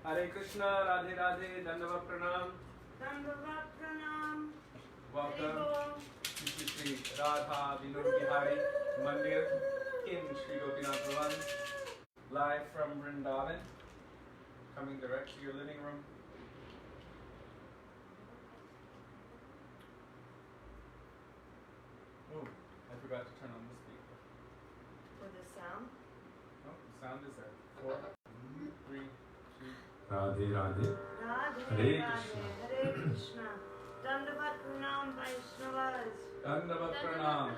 Hare Krishna, Radhe Radhe, Dandavat Pranam. Dandavat Pranam. Welcome to Sri Radha Vinod Bihari Mandir in Sri Gopinath Bhavan, live from Vrindavan, coming direct to your living room. Oh, I forgot to turn on the speaker. For the sound? Oh, the sound is there. 4, 3, 2. Radhe Radhe. Radhe Hare Radhe. Krishna. Hare Krishna. Dandavat Pranam Vaisnavas. Dandavat Pranam.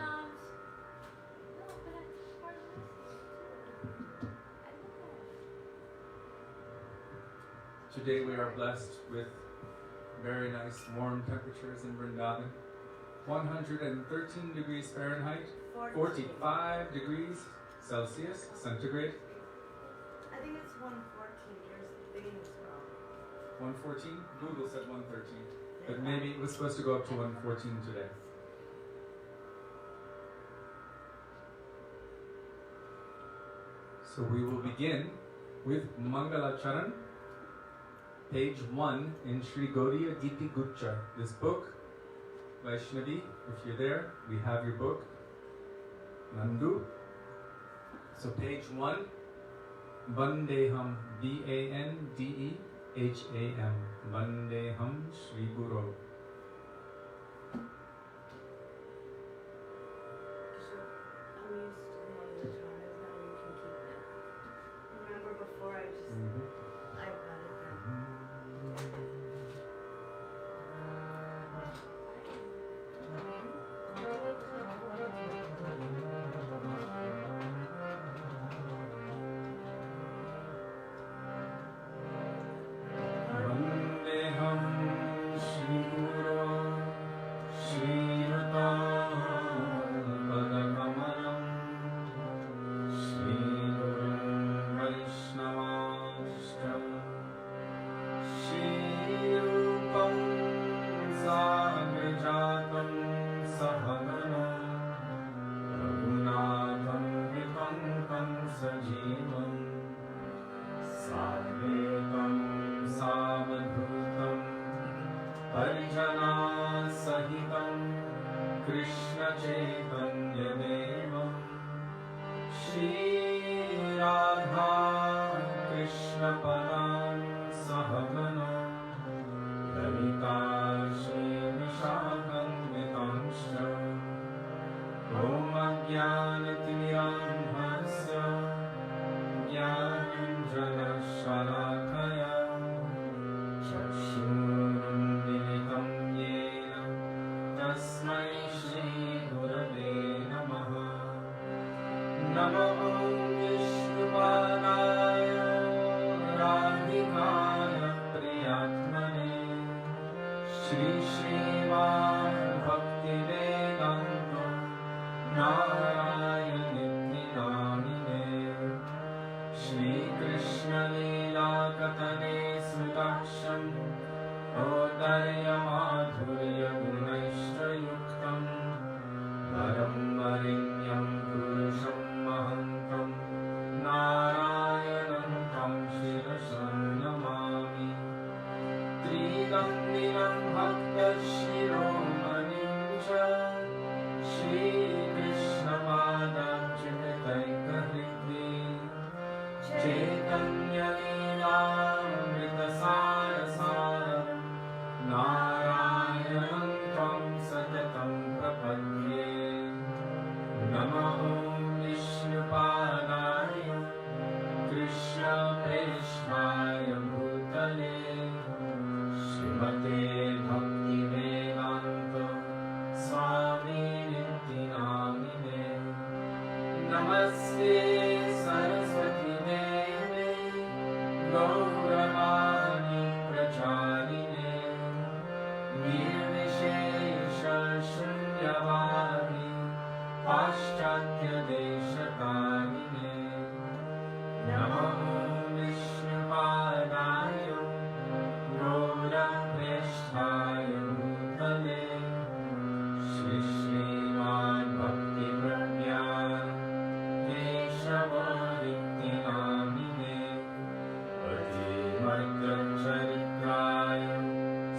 Today we are blessed with very nice warm temperatures in Vrindavan. 113 degrees Fahrenheit, 45 degrees Celsius, centigrade. I think it's 114. Yours the thing is wrong. 114? Google said 113. But maybe it was supposed to go up to 114 today. So we will begin with Mangala Charan, page 1 in Sri Gaudiya Giti Gucha. This book, Vaishnavi, if you're there, we have your book. Nandu. So page 1, Bandeham, Bandeham, Bandeham Shri Guru. So I'm used to the one that's wrong. Now you can keep it. Remember before I just I got it then. Namo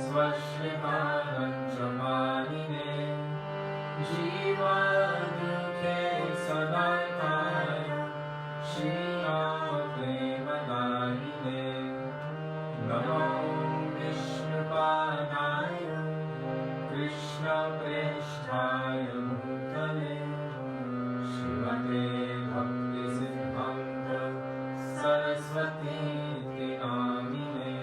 स्वश्रितानञ्चमालिने जीवानुखे सदाताय श्रीरामप्रेमदायिने नमो विष्णुपादाय कृष्णप्रेष्ठाय भूतले श्रीमते भक्तिसिद्धान्त सरस्वतीति नामिने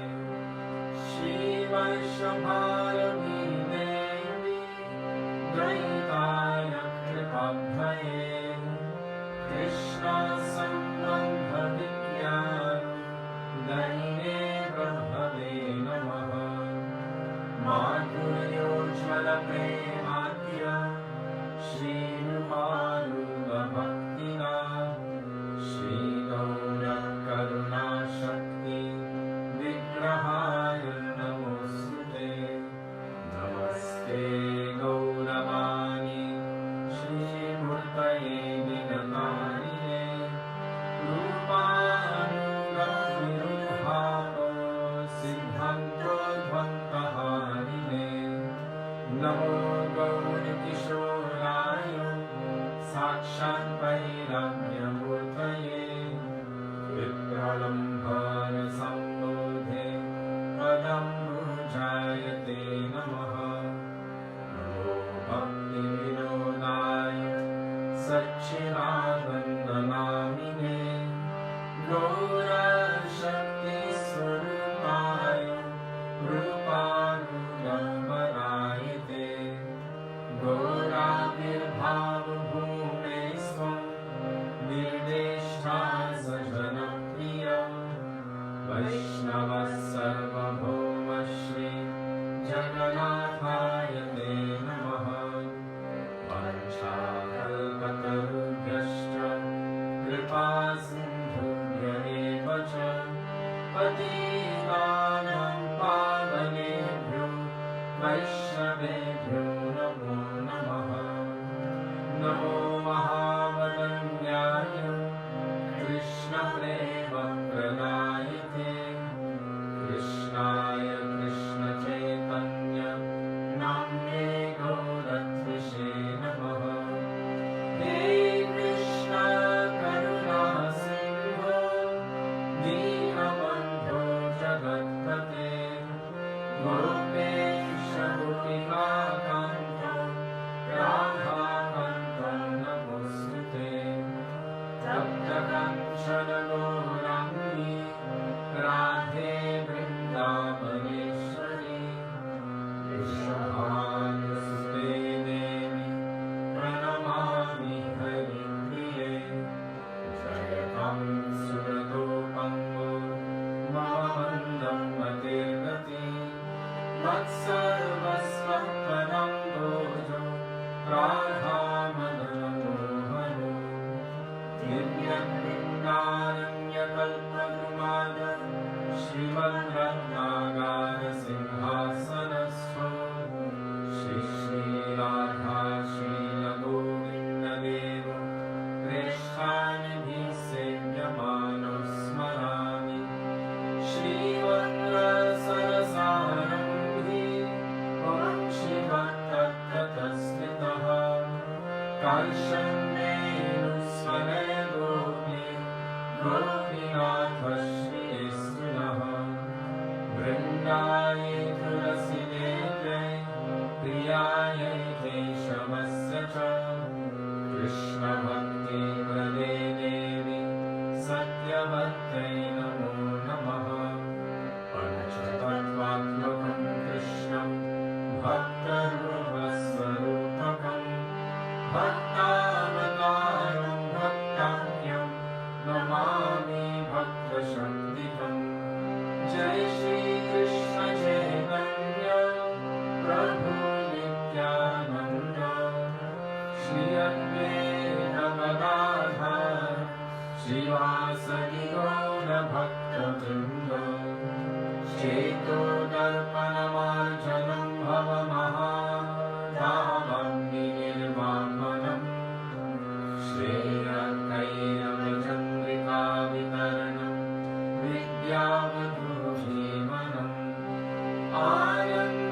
श्रीवैष्णवारमी देवी द्वैताय कृपाभये कृष्णसम्बन्धविज्ञान दैने ब्रह्मवे नमः माधुर्योज्ज्वलप्रेमाद्य श्रीरूपानुगभक्तिना श्रीगौरकरुणाशक्ति विग्रहाय नमोऽस्तुते नमस्ते गौरवाणी श्रीमूर्तये निगमानिने रूपानुगविरुद्धापो सिद्धान्तोद्भक्तहारिणे नमो गौरकिशोराय साक्षात् वैराग्यमूर्तये विप्रलम्भनसम्बोधे पदं जायते नमः नमो भक्तिविनोदाय सच्चिदानन्दनामिने गौरशक्तिस्वरूपाय रूपानुगमनायते गौराविर्भावभूमे स्वं निर्देष्टा सजनप्रिय वैष्णवः सर्वभौम श्री जगन्नाथाय ते नमः वाञ्छाकल्पतरुभ्यश्च कृपासिन्धुभ्य एव च पतितानां पावनेभ्यो वैष्णवेभ्यो नमो नमः नमो महावदन्याय कृष्णप्रेमप्रदायते कृष्णाय कृष्णचैतन्य नाम्ने गौरत्विषे नमः हे कृष्ण करुणा सिन्धो दीनबन्धो जगत्पते गोपेश गोपिकान्तो राधाकान्तो नमोऽस्तुते तप्तकाञ्चन गौराङ्गी राधे वृन्दावनेश्वरी विश्वभानुसुते देवी प्रणमामि हरिप्रिये जयतं सुरतोपङ्गो मम मन्दं मतिर्गति मत्सर्वस्वपदं भोजो राधामदनमोहनो दिव्यवृन्दारण्यकल्पद्रुमाद श्रीमद्रत्नागारसिंहासनस्थो श्रीराधा श्रीलगोविन्ददेव प्रेष्ठानिभिः सेव्यमानो स्मरामि श्रीवन्द्रसरसारम्भि ॐ शिवतत्ततस्थितः कांशन्येनुस्वरे गोपी गोपीनाथ श्रीस्तुनः वृन्दाय तुलसीदेव्यै प्रियायै केशवस्य च कृष्णभक्तिप्रदे देवी सत्यवत्यै नमो नमः पञ्चतत्त्वात्मकं कृष्णं भक्तरूपस्वरूपकं भक्तावतारं भक्ताख्यं नमामि भक्तशक्तिकम् जय श्रीकृष्ण चैतन्य प्रभु नित्यानन्द श्री अद्वैत गदाधर श्रीवासदि गौरभक्तवृन्द चेतोदर्पणमार्जनं भवमहादावन्निर्वापनम् श्रेयकैरवचन्द्रिकावितरणं विद्यावधूजीवनम् आनन्द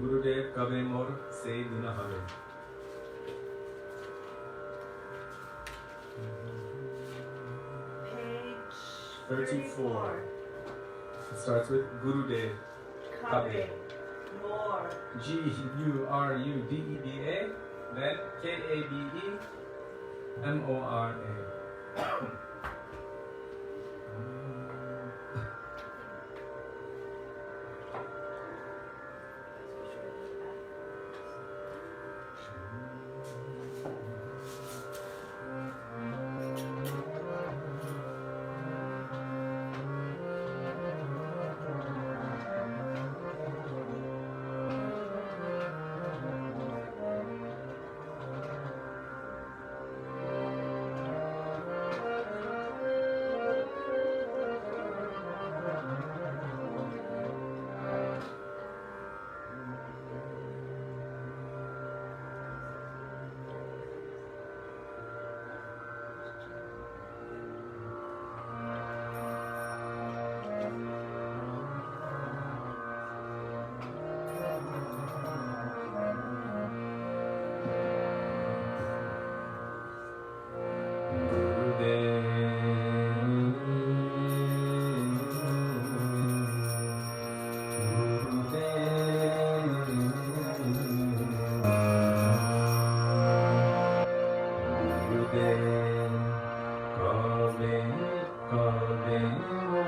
Gurudev kabe mor se dina habe. Page 34. It starts with Gurudev kabe. More. Gurudeba, then Kabemora.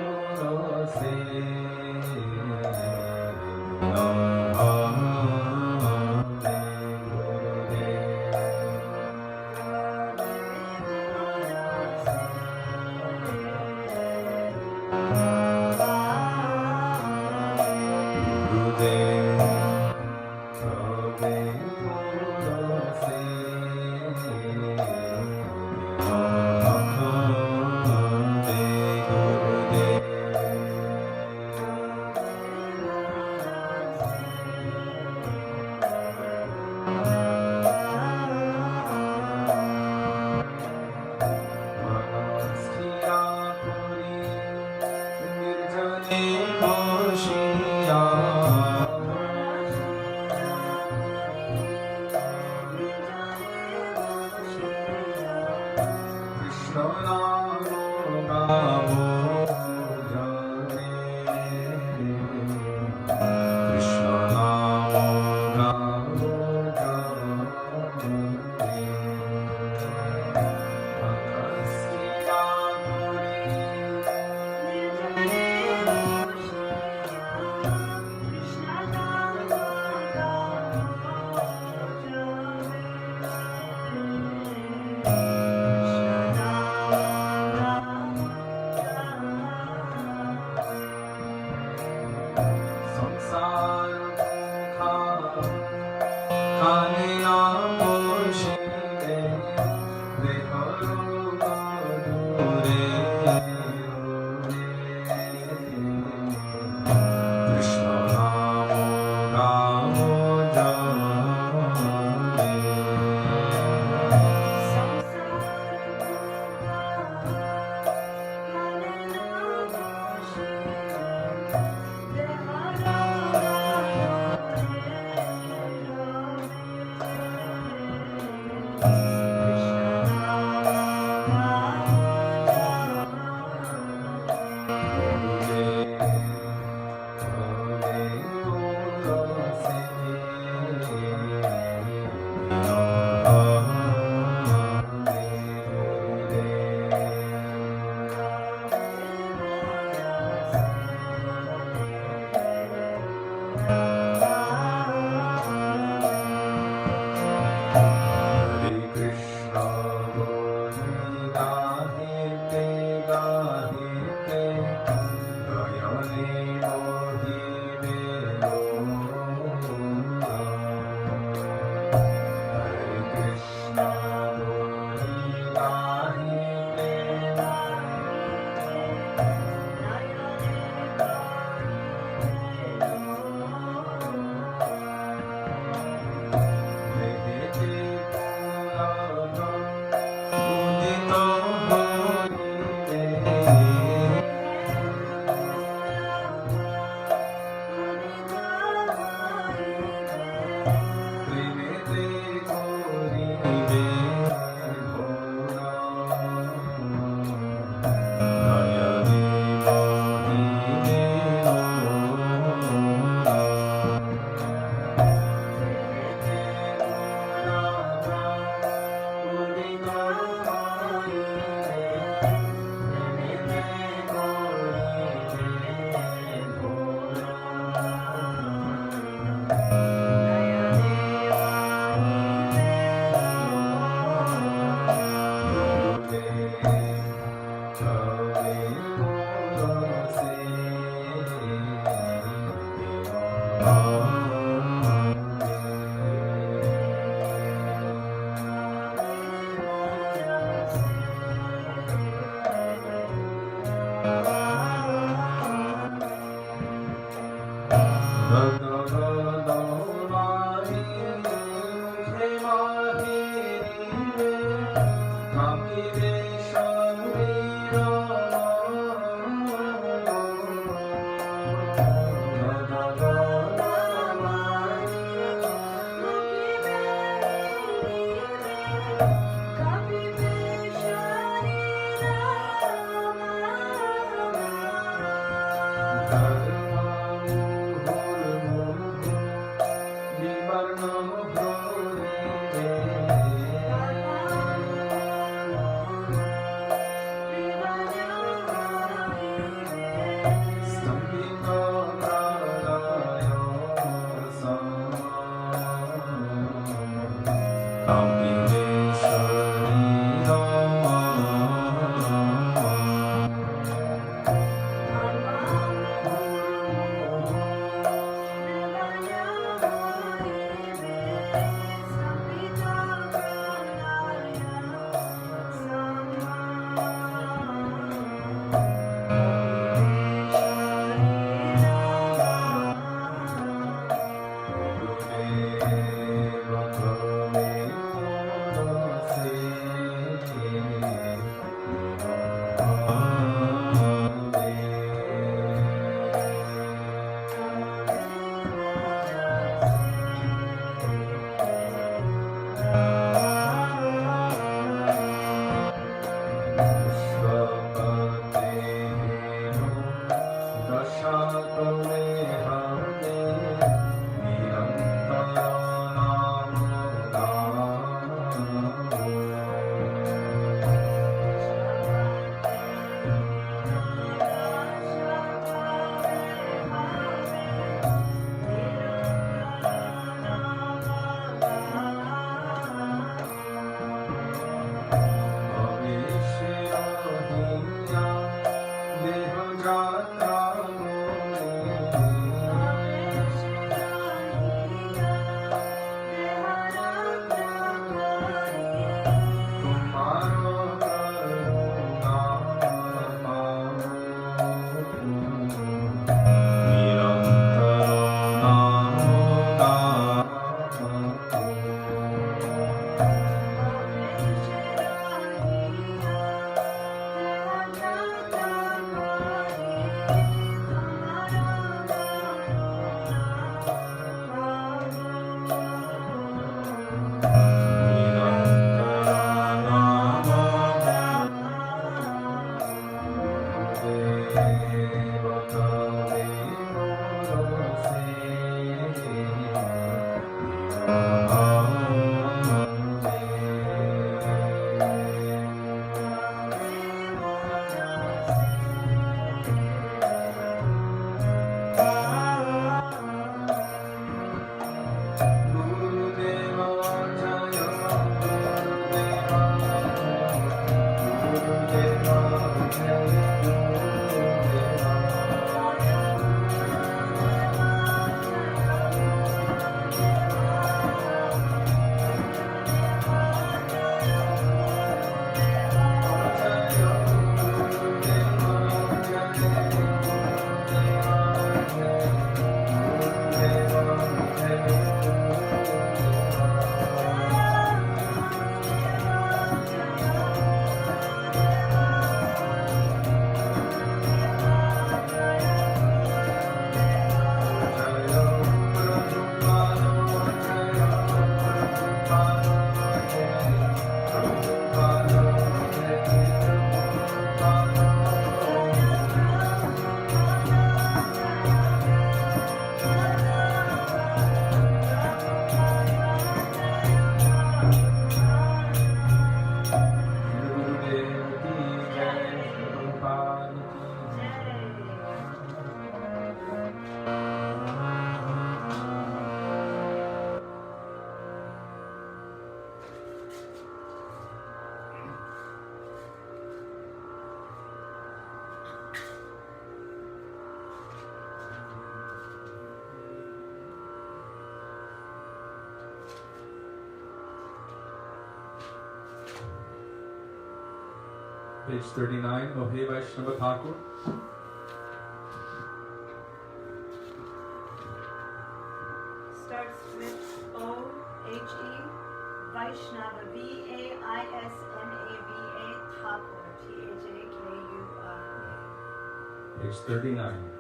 Page 39, Ohe Vaishnava Thakur. Starts with O-H-E, Vaishnava, V-A-I-S-N-A-V-A, Thakur, T-H-A-K-U-R. Page 39.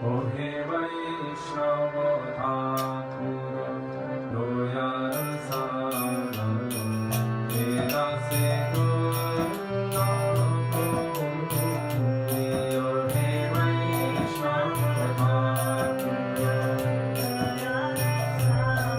Ohe Vaishnava Thakur, Doyar Sana, Mera Se Gurna Puri, Ohe Vaishnava Thakur, Doyar Sana,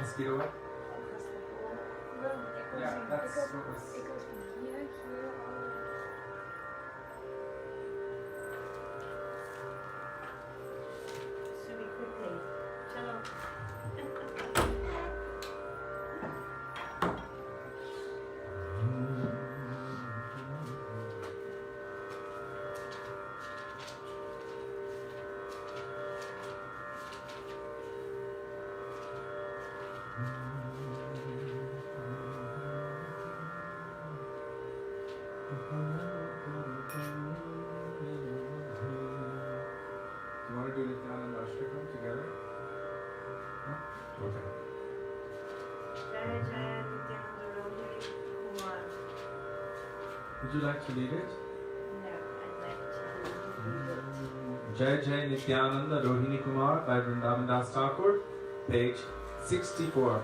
mosquito way? Across the whole. No, it goes Yeah, in, that's it goes, what was. it goes from here, here, all the way. Should we quickly? Chalo. You want to do Nityananda Ashtakam together? No? Okay. Jaya Jaya Nityananda Rohini Kumar. Would you like to lead it? No, I'd like to read it. Jai Jai Nityananda Rohini Kumar by Vrindavan Das Thakur, page 64.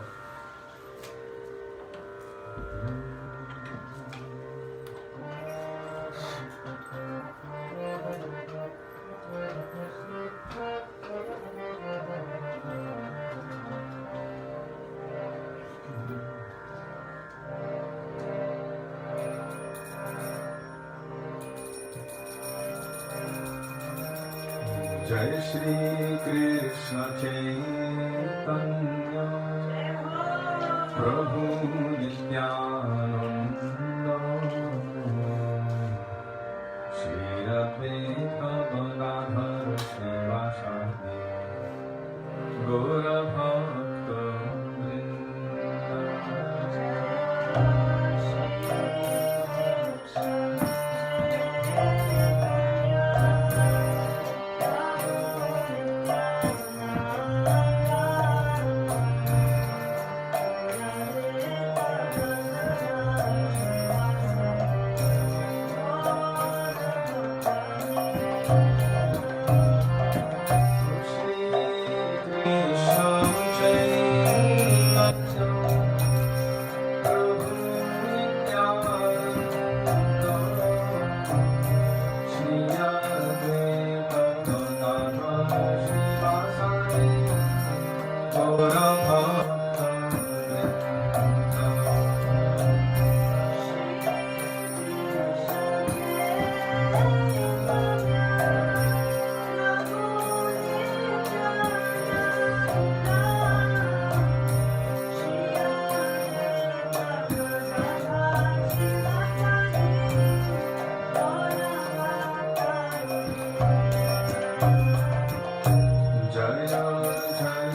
Jai Shri Krishna Chaitanya Prabhu Nityananda Shri Advaita Gadadhar Srivasadi Gaura Bhakta Jai Jai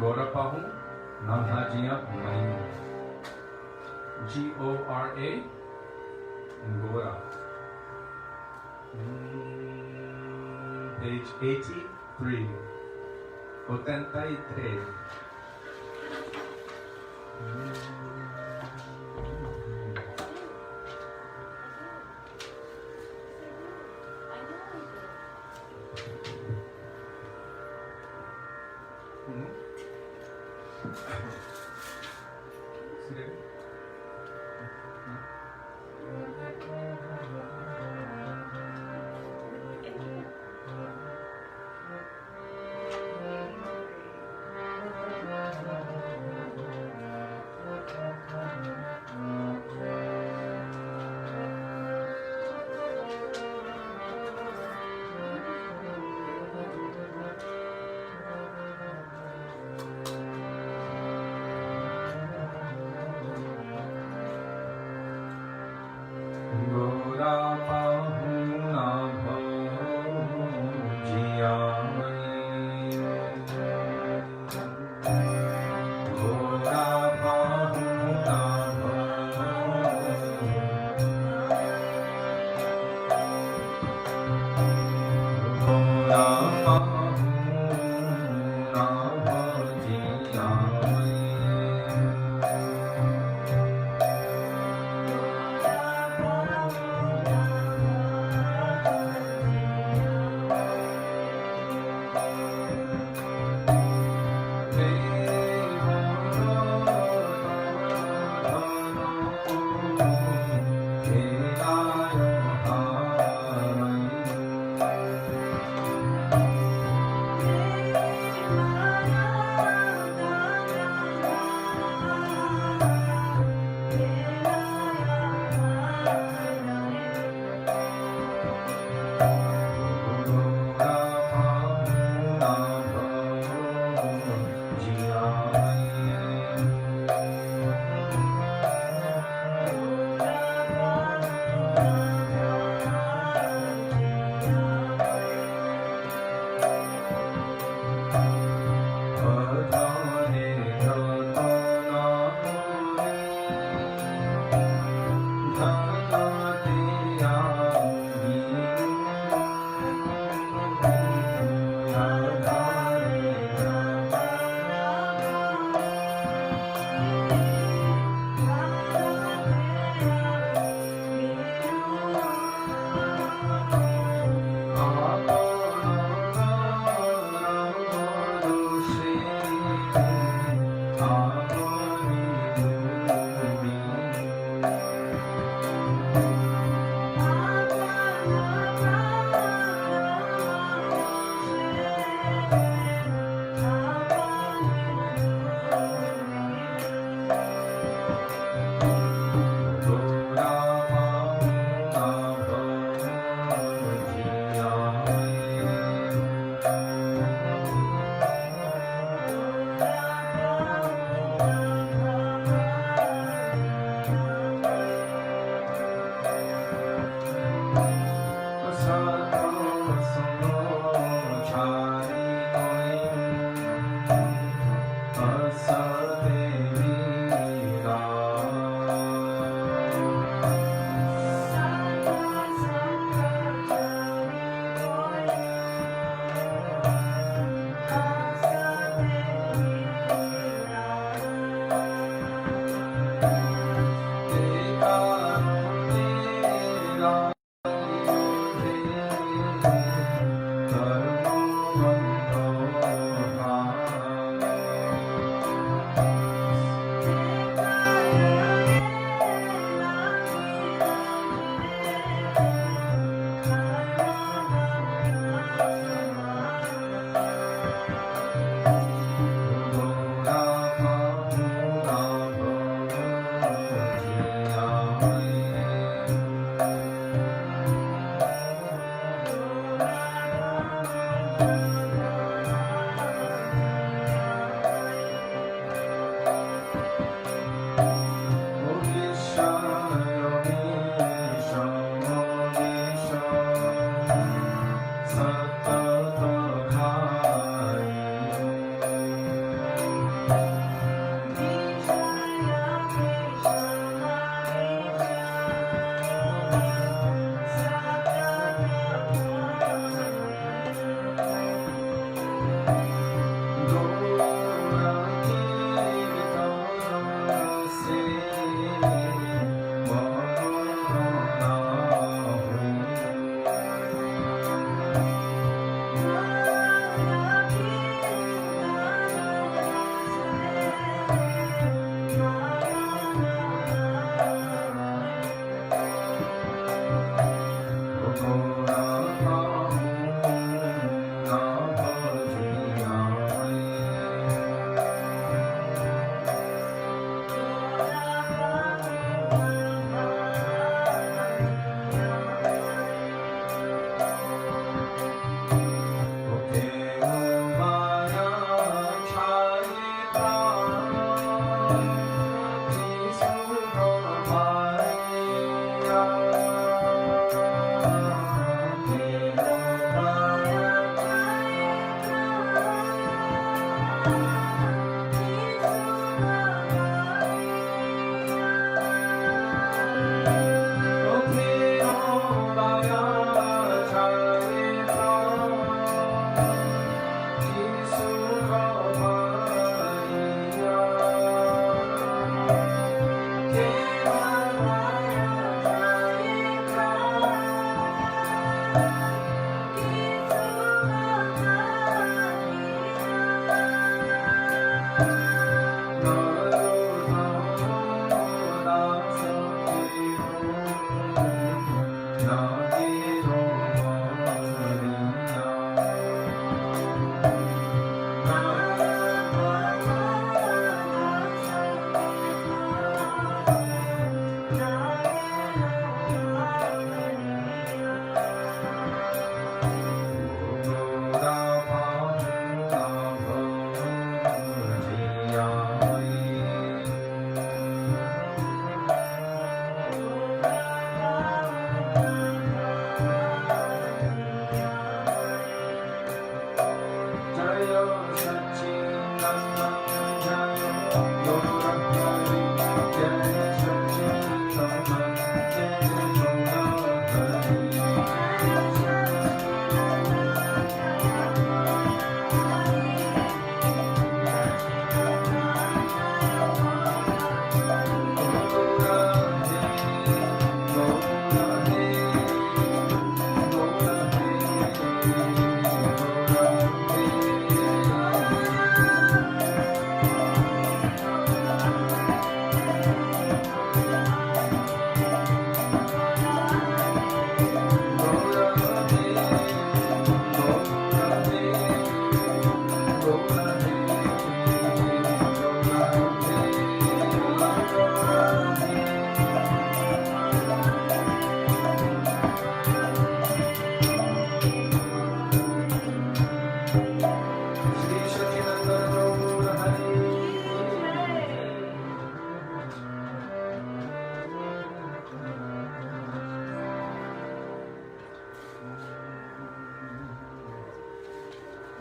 Gorapa हूँ नाभाजिया मई Gora Gora page 83 83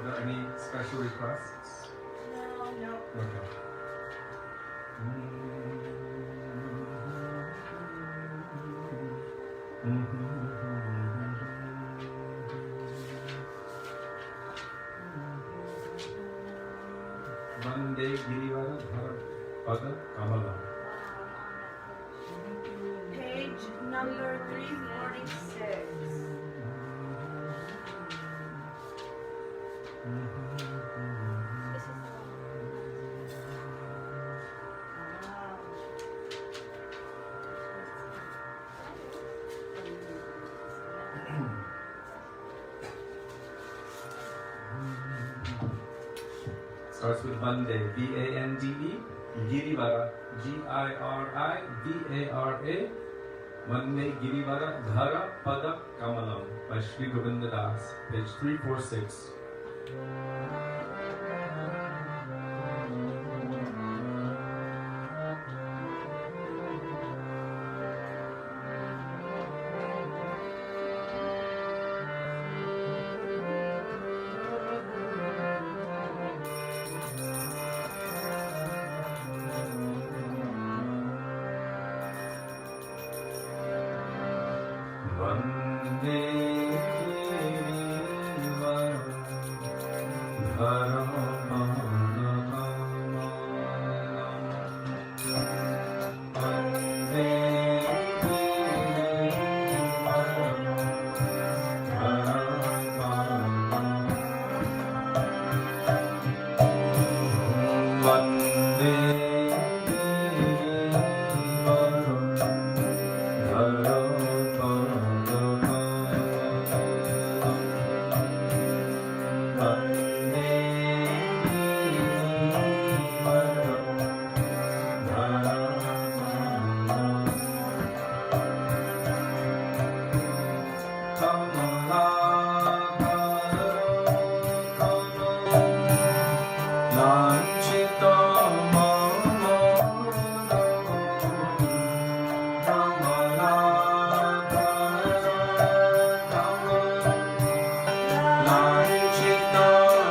Are there any special requests? No. Okay. Vande Girivara Dhara Pada Kamala. Page number 346. Starts with Vande, V-A-N-D-E, Girivara, G-I-R-I-V-A-R-A, Vande Girivara Dhara Pada Kamalam by Sri Govinda Das, page 346. Lanchita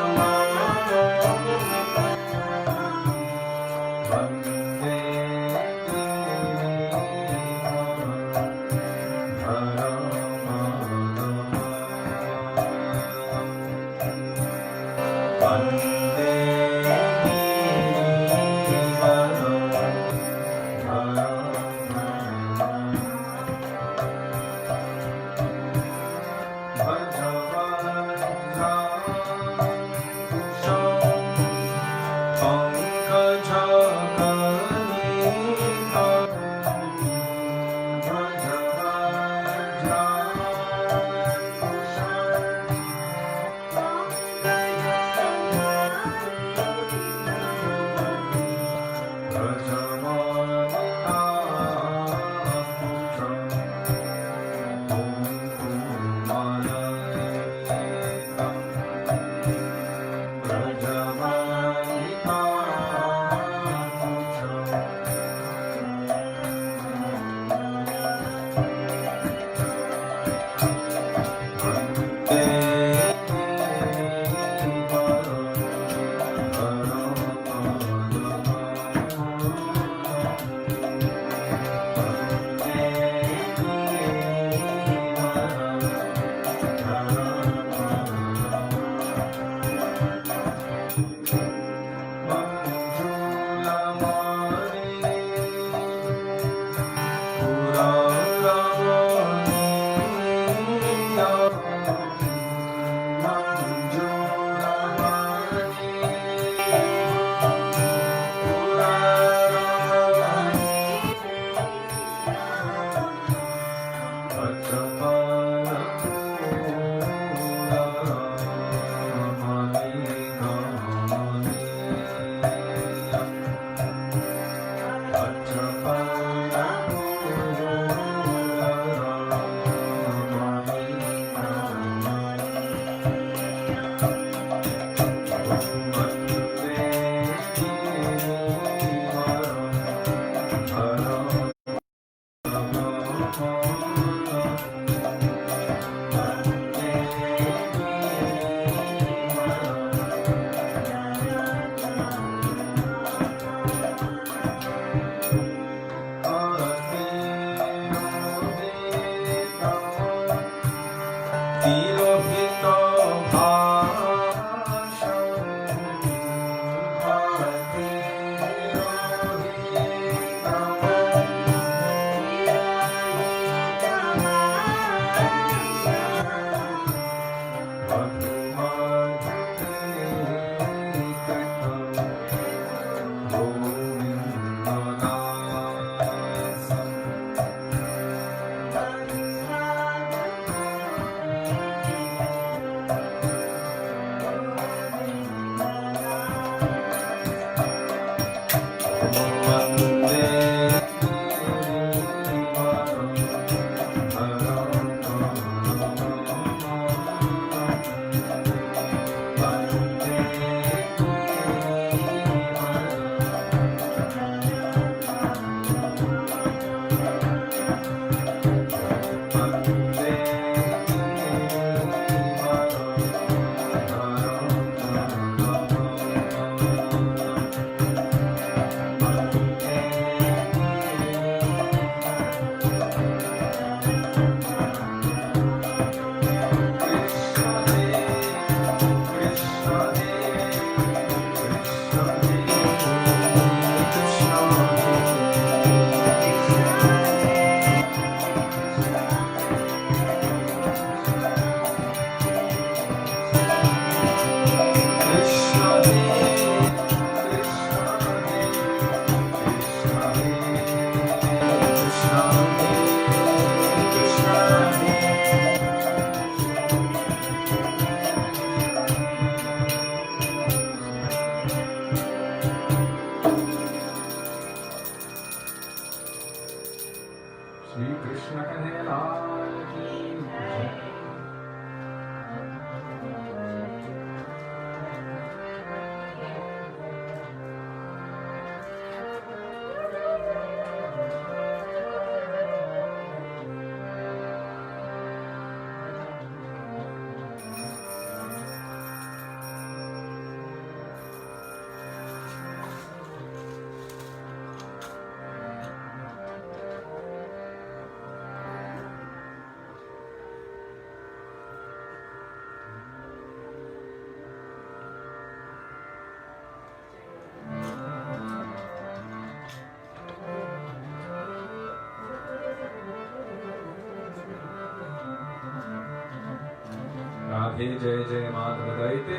Radhe Jaya Jaya Madhava Daite.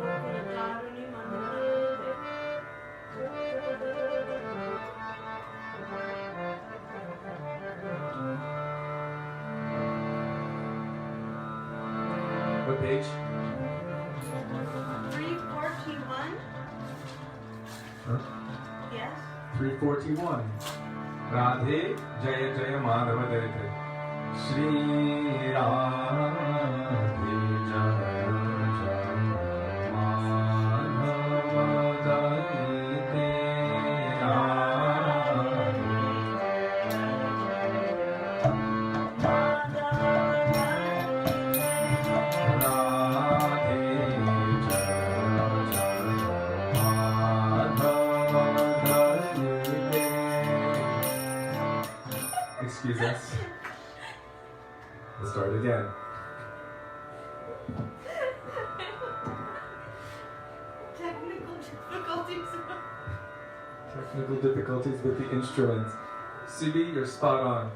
Gokularani Mandaramate. What page? 341. Huh? Yes. 341. Radhe Jaya Jaya Madhava Daite. Shri Radhe Jaya Jaya Madhava Daite. Excuse us. Let's start again. Technical difficulties with the instrument. Sibi, you're spot on.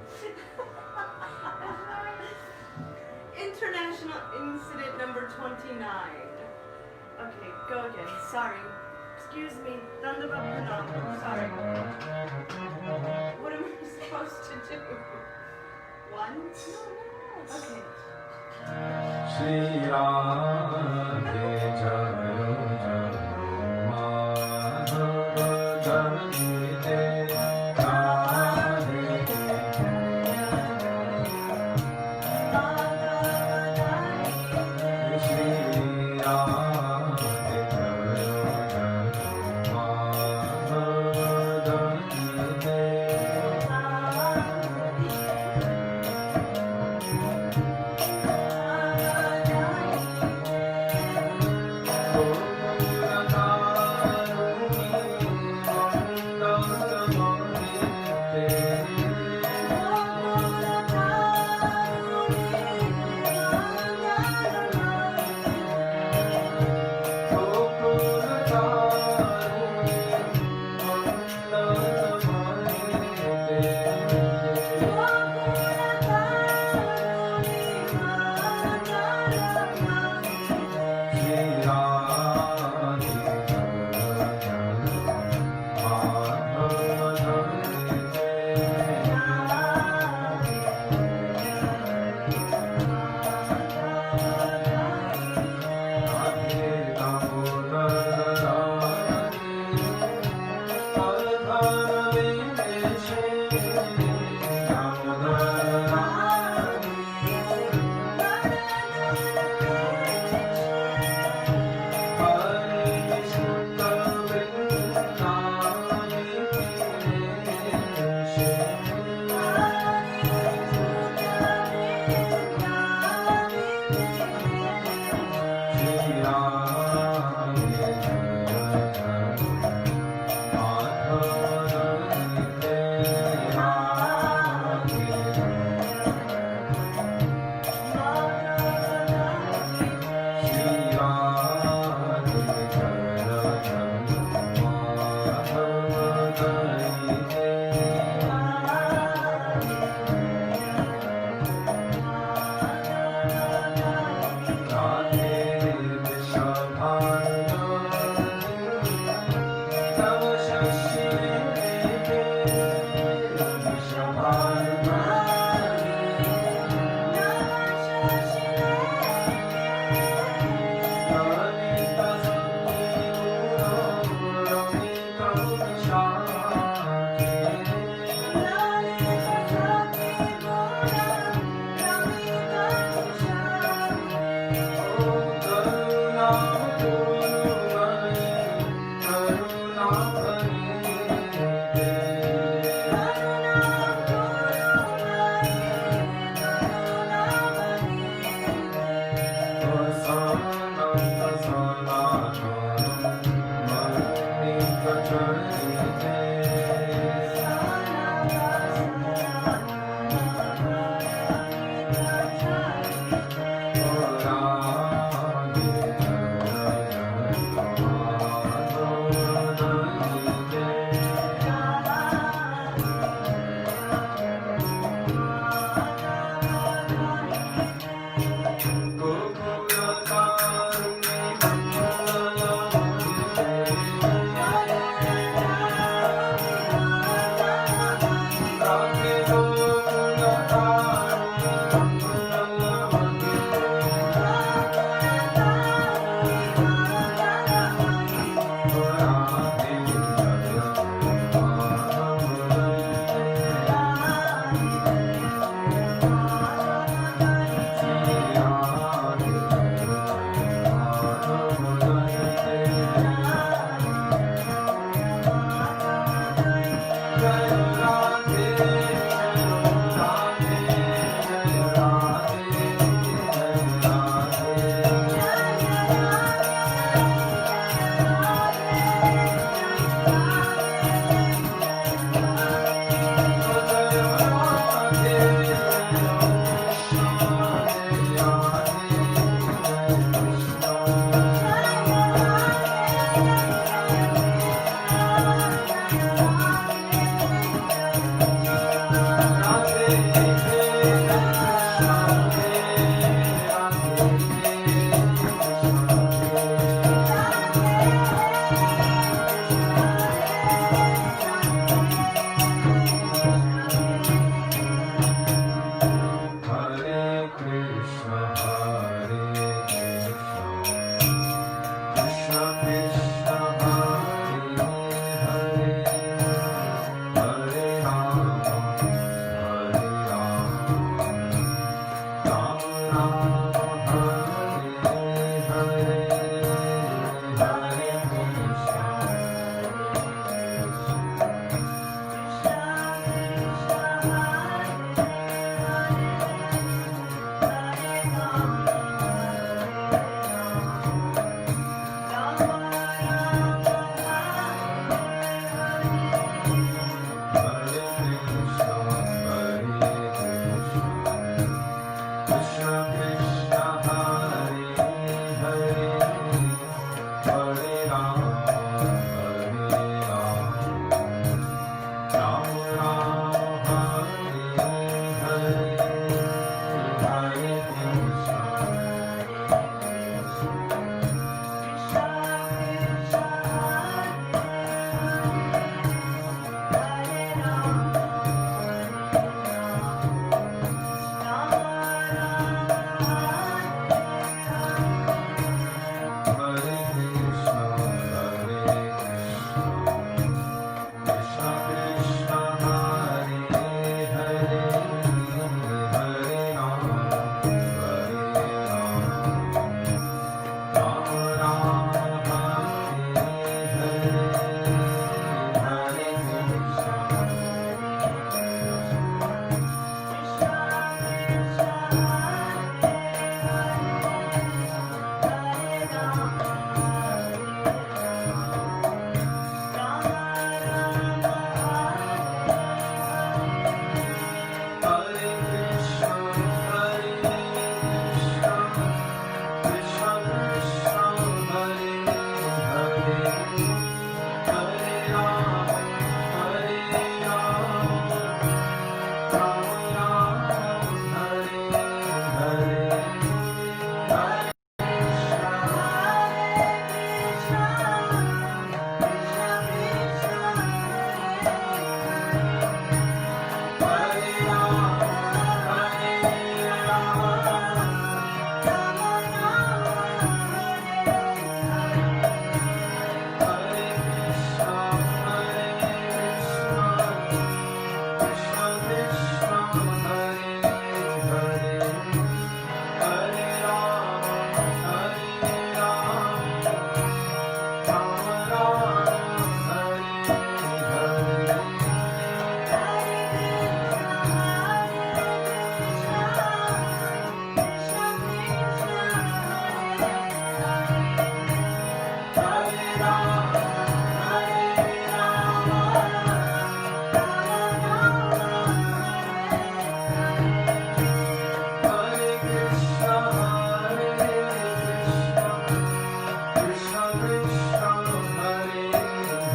International incident number 29. Okay, go again. Sorry. Excuse me. Dandavat Pranam. Sorry. What am I supposed to do? One? Okay. Shri Radhe Jaya Jaya Madhava Daite.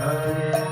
Hare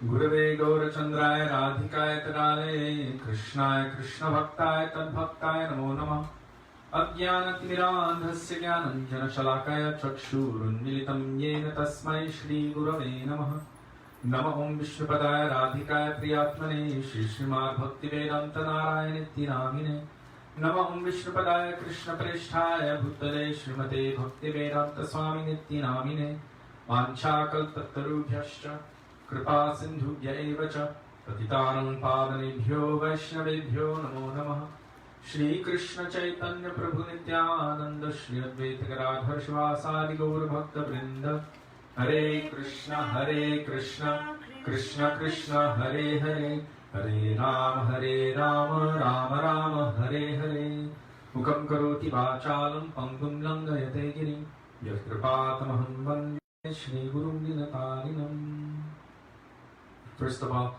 Gurave Gaurachandraya Radhikaya Tadale Krishnaya Krishna Bhaktaya Tadbhaktaya Namo Namah Ajnanatirandhasya Jnananjana Shalakaya Chakshurunmilitam Yena Tasmai Shri Gurave Namah Nama Om Vishnupadaya Radhikaya Priyatmane Shri Srimad Bhaktivedanta Narayan Nityanamine Nama Om Vishnupadaya Krishna Presthaya Bhutale Srimate Bhaktivedanta Swami Nityanamine Vanchakalpatarubhyascha Kripa Sindhubhya Evacha Patitanam Pavanebhyo Vaishnavebhyo Namo Namah Shri Krishna Chaitanya Prabhu Nityananda Shri Advaita Gadadhar Shivasadi Gaur Bhakta Vrinda Hare Krishna Krishna Krishna Hare Hare Hare Rama Rama Rama Hare Hare Mukam Karoti Vachalam Pangum Langayate Girim Yatripatamaham Vande Shri Gurum Dinatarinam. First of all,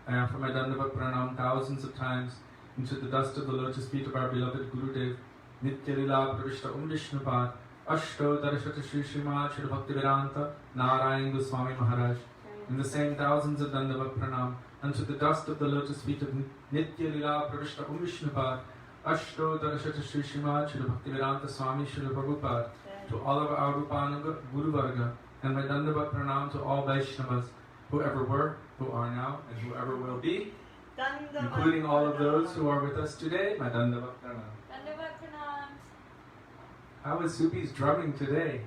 I offer my Dandavat Pranam thousands of times into the dust of the lotus feet of our beloved Gurudev, Nitya Lila Pravishta Vishnupad, astottara Shri Srimad Shri Bhaktivedanta, Narayan Goswami Maharaja. In the same thousands of Dandavat Pranam unto the dust of the lotus feet of Nitya Lila Pravishta Vishnupad, astottara Shri Srimad Shri Bhaktivedanta Swami Shri Prabhupada, to all of our Rupananga Guru Varga, and my Dandavat Pranam to all Vaishnavas, who ever were, who are now, and whoever will be, including all of those who are with us today. My Dandavat Pranam. Dandavat Pranam. How is Supi's drumming today?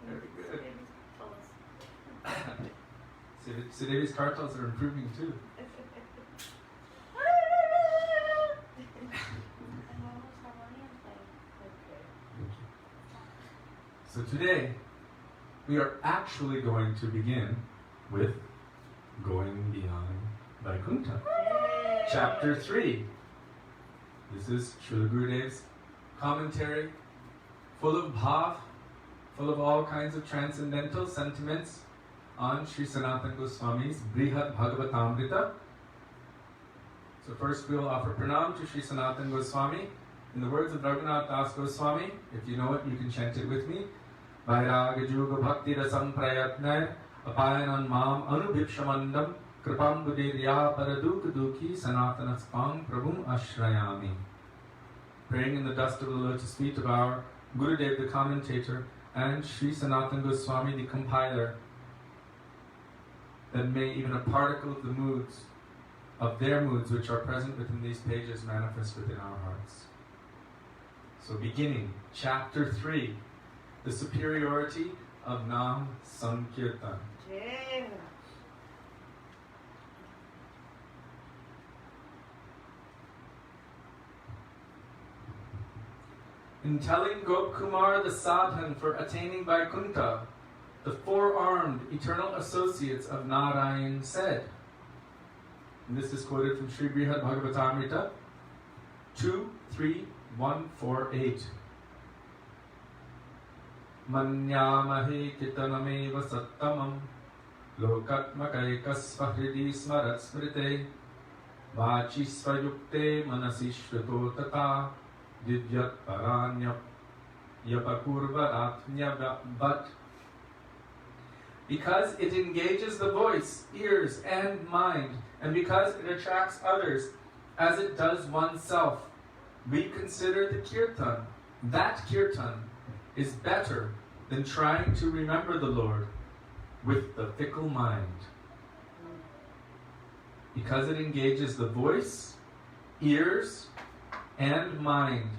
Very good. Sudevi's kartals are improving too. So today, we are actually going to begin with Going Beyond Vaikuntha. Chapter 3. This is Srila Gurudev's commentary, full of bhav, full of all kinds of transcendental sentiments on Sri Sanatan Goswami's Brihad Bhagavatamrita. So first we will offer pranam to Sri Sanatan Goswami. In the words of Raghunath Das Goswami, if you know it, you can chant it with me. Vairaga Juga Bhakti Rasam Prayatnair Apayanan Mam Anubhipshamandam Kripam Budirya Paraduk Duki Sanatanaspam Prabhum Ashrayami. Praying in the dust of the lotus feet of our Gurudev, the commentator, and Sri Sanatan Goswami, the compiler, that may even a particle of the moods, of their moods which are present within these pages, manifest within our hearts. So beginning, chapter 3, the superiority of Nam Sankirtan. Yeah. In telling Gopkumar the sadhan for attaining Vaikuntha, the four-armed eternal associates of Narayan said, and this is quoted from Sri Brihad Bhagavatamrita 2.3.148. Manyamahe kitanameva sattamam lokatmakaikasva hridi smarat smrite vachi svayukte manasi shruto tata divyat paranyap yapakurvaratnyavat. Because it engages the voice, ears, and mind, and because it attracts others as it does oneself, we consider the kirtan, that kirtan, is better than trying to remember the Lord with the fickle mind. Because it engages the voice, ears, and mind,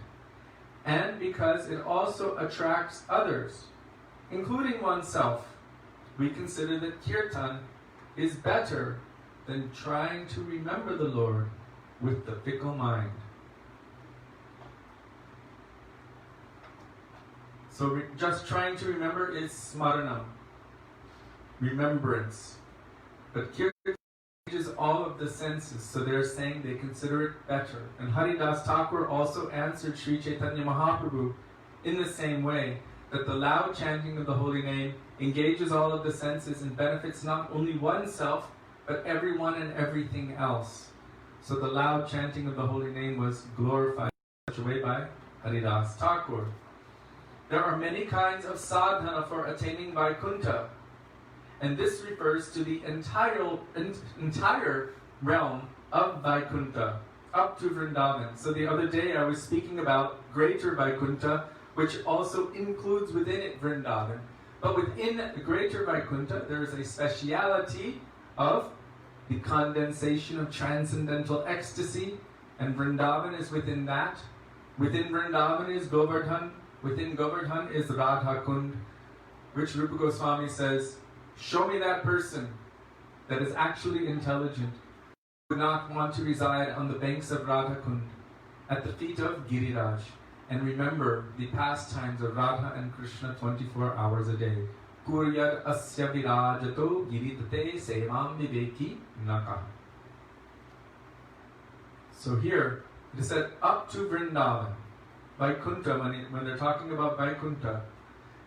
and because it also attracts others, including oneself, we consider that kirtan is better than trying to remember the Lord with the fickle mind. So just trying to remember is smaranam, remembrance. But kirtan engages all of the senses, so they're saying they consider it better. And Haridas Thakur also answered Sri Chaitanya Mahaprabhu in the same way, that the loud chanting of the holy name engages all of the senses and benefits not only oneself, but everyone and everything else. So the loud chanting of the holy name was glorified in such a way by Haridas Thakur. there are many kinds of sadhana for attaining Vaikuntha. And this refers to the entire realm of Vaikuntha, up to Vrindavan. So the other day I was speaking about greater Vaikuntha, which also includes within it Vrindavan. But within the greater Vaikuntha, there is a speciality of the condensation of transcendental ecstasy, and Vrindavan is within that. Within Vrindavan is Govardhan. Within Govardhan is Radha Kund, which Rupa Goswami says, show me that person that is actually intelligent, who would not want to reside on the banks of Radha Kund, at the feet of Giriraj, and remember the pastimes of Radha and Krishna 24 hours a day. Kuryad asya virajato giritate sevam viveki naka. So here, it is said up to Vrindavan. Vaikuntha, when they're talking about Vaikuntha,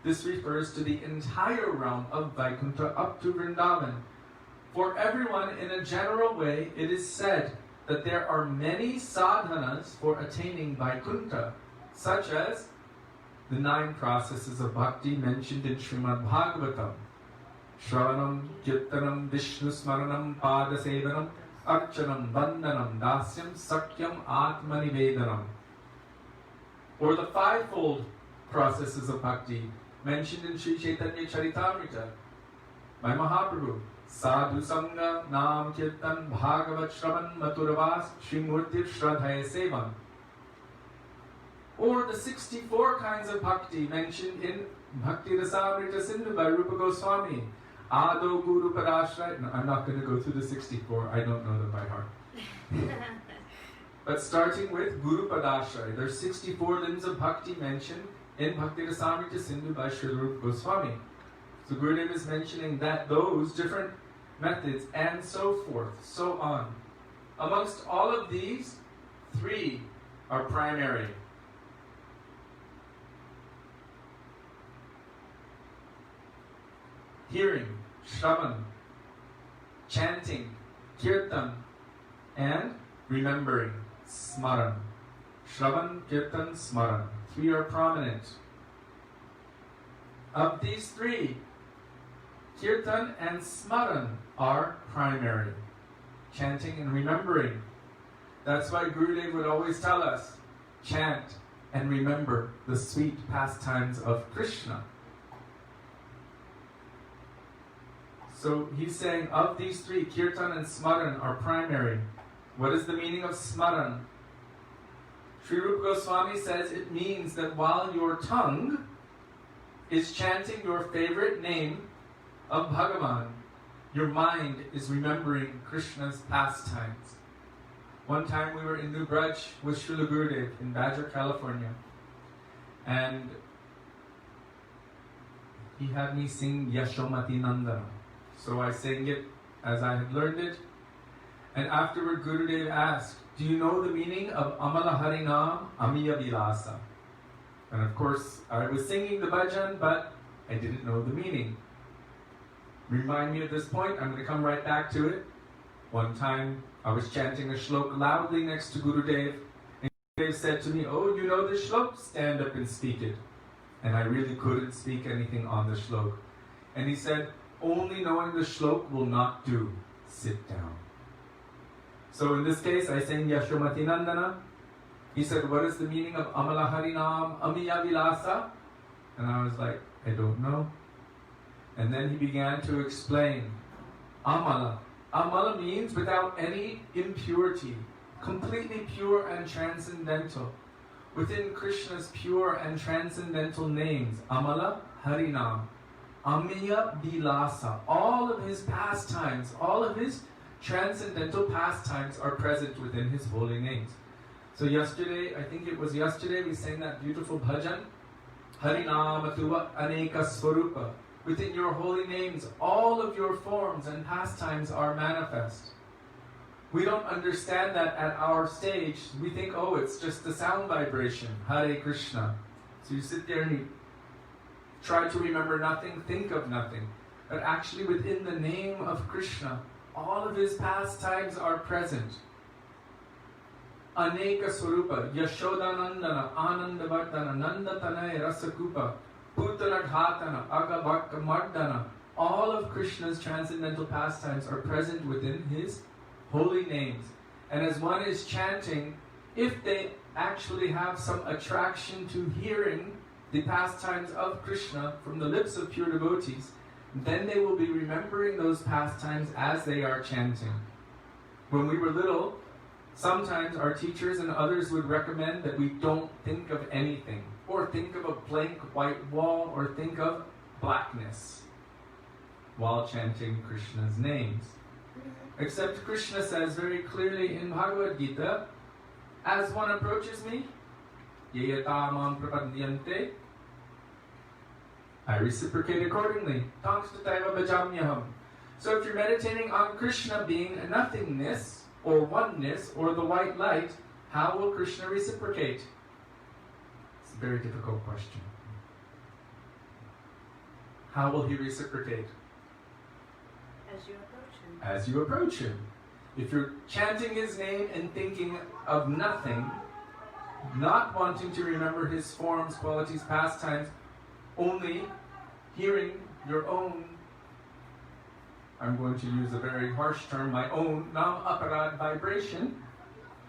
this refers to the entire realm of Vaikuntha up to Vrindavan. For everyone, in a general way, it is said that there are many sadhanas for attaining Vaikuntha, such as the 9 processes of bhakti mentioned in Srimad Bhagavatam. Shravanam, Kirtanam, Vishnu Smaranam, Padasevanam, Archanam, Vandanam, Dasyam, Sakyam, Atmanivedanam. Or the 5-fold processes of bhakti mentioned in Sri Chaitanya Charitamrita by Mahaprabhu. Sadhu Sangha, Nam Kirtan, Bhagavat Shravan, Maturavas, Sri Murti Shradhaya Sevan. Or the 64 kinds of bhakti mentioned in Bhakti Rasamrita Sindhu by Rupa Goswami. Ado Guru Parashray. No, I'm not going to go through the 64. I don't know them by heart. But starting with Guru Padashray, there's 64 limbs of bhakti mentioned in Bhakti Rasamrita Sindhu by Srila Rupa Goswami. So Gurudeva is mentioning that those different methods and so forth, so on. Amongst all of these, 3 are primary. Hearing, Shravan, chanting, Kirtan, and remembering, Smaran. Shravan, Kirtan, Smaran. 3 are prominent. Of these 3, Kirtan and Smaran are primary. Chanting and remembering. That's why Gurudev would always tell us, chant and remember the sweet pastimes of Krishna. So he's saying of these 3, Kirtan and Smaran are primary. What is the meaning of Smaran? Sri Rupa Goswami says it means that while your tongue is chanting your favorite name of Bhagavan, your mind is remembering Krishna's pastimes. One time we were in New Braj with Srila Gurudev in Badger, California, and he had me sing Yashomati Nandana. So I sang it as I had learned it, and afterward Gurudev asked, do you know the meaning of Amala Harinam Amiya Vilasa? And of course I was singing the bhajan, but I didn't know the meaning. Remind me at this point, I'm going to come right back to it. One time I was chanting a shlok loudly next to Gurudev, and Gurudev said to me, oh, you know the shlok? Stand up and speak it. And I really couldn't speak anything on the shlok. And he said, only knowing the shlok will not do. Sit down. So in this case, I sang Yashomati Nandana. He said, what is the meaning of Amala Harinam Amiya Vilasa? And I was like, I don't know. And then he began to explain, Amala. Amala means without any impurity, completely pure and transcendental. Within Krishna's pure and transcendental names, Amala, Harinam, Amiya Vilasa, all of his pastimes, all of his transcendental pastimes are present within his holy names. So yesterday, I think it was yesterday, we sang that beautiful bhajan, Harinamatuva Aneka Swarupa. Within your holy names, all of your forms and pastimes are manifest. We don't understand that at our stage. We think, oh, it's just the sound vibration, Hare Krishna. So you sit there and you try to remember nothing, think of nothing. But actually within the name of Krishna, all of his pastimes are present. Aneka Swarupa, Yashodanandana, Anandavardhana, Nandatanaya Rasakupa, Puttanaghatana, Agabhakamardana. All of Krishna's transcendental pastimes are present within his holy names. And as one is chanting, if they actually have some attraction to hearing the pastimes of Krishna from the lips of pure devotees, then they will be remembering those pastimes as they are chanting. When we were little, sometimes our teachers and others would recommend that we don't think of anything, or think of a blank white wall, or think of blackness while chanting Krishna's names. Except Krishna says very clearly in Bhagavad Gita, as one approaches me, yeyatamam prapadyante, I reciprocate accordingly. Tangstataiva bhajamyaham. So if you're meditating on Krishna being nothingness, or oneness, or the white light, how will Krishna reciprocate? It's a very difficult question. How will he reciprocate? As you approach him. As you approach him. If you're chanting his name and thinking of nothing, not wanting to remember his forms, qualities, pastimes, only hearing your own, I'm going to use a very harsh term, my own nam aparad vibration,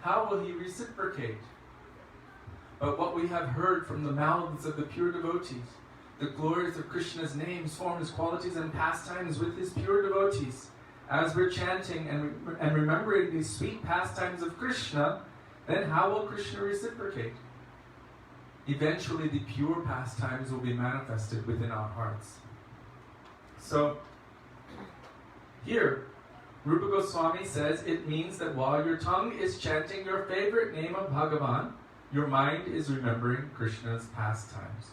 how will he reciprocate? But what we have heard from the mouths of the pure devotees, the glories of Krishna's names, forms, qualities, and pastimes with his pure devotees, as we're chanting and remembering these sweet pastimes of Krishna, then how will Krishna reciprocate? Eventually the pure pastimes will be manifested within our hearts. So, here, Rupa Goswami says it means that while your tongue is chanting your favorite name of Bhagavan, your mind is remembering Krishna's pastimes.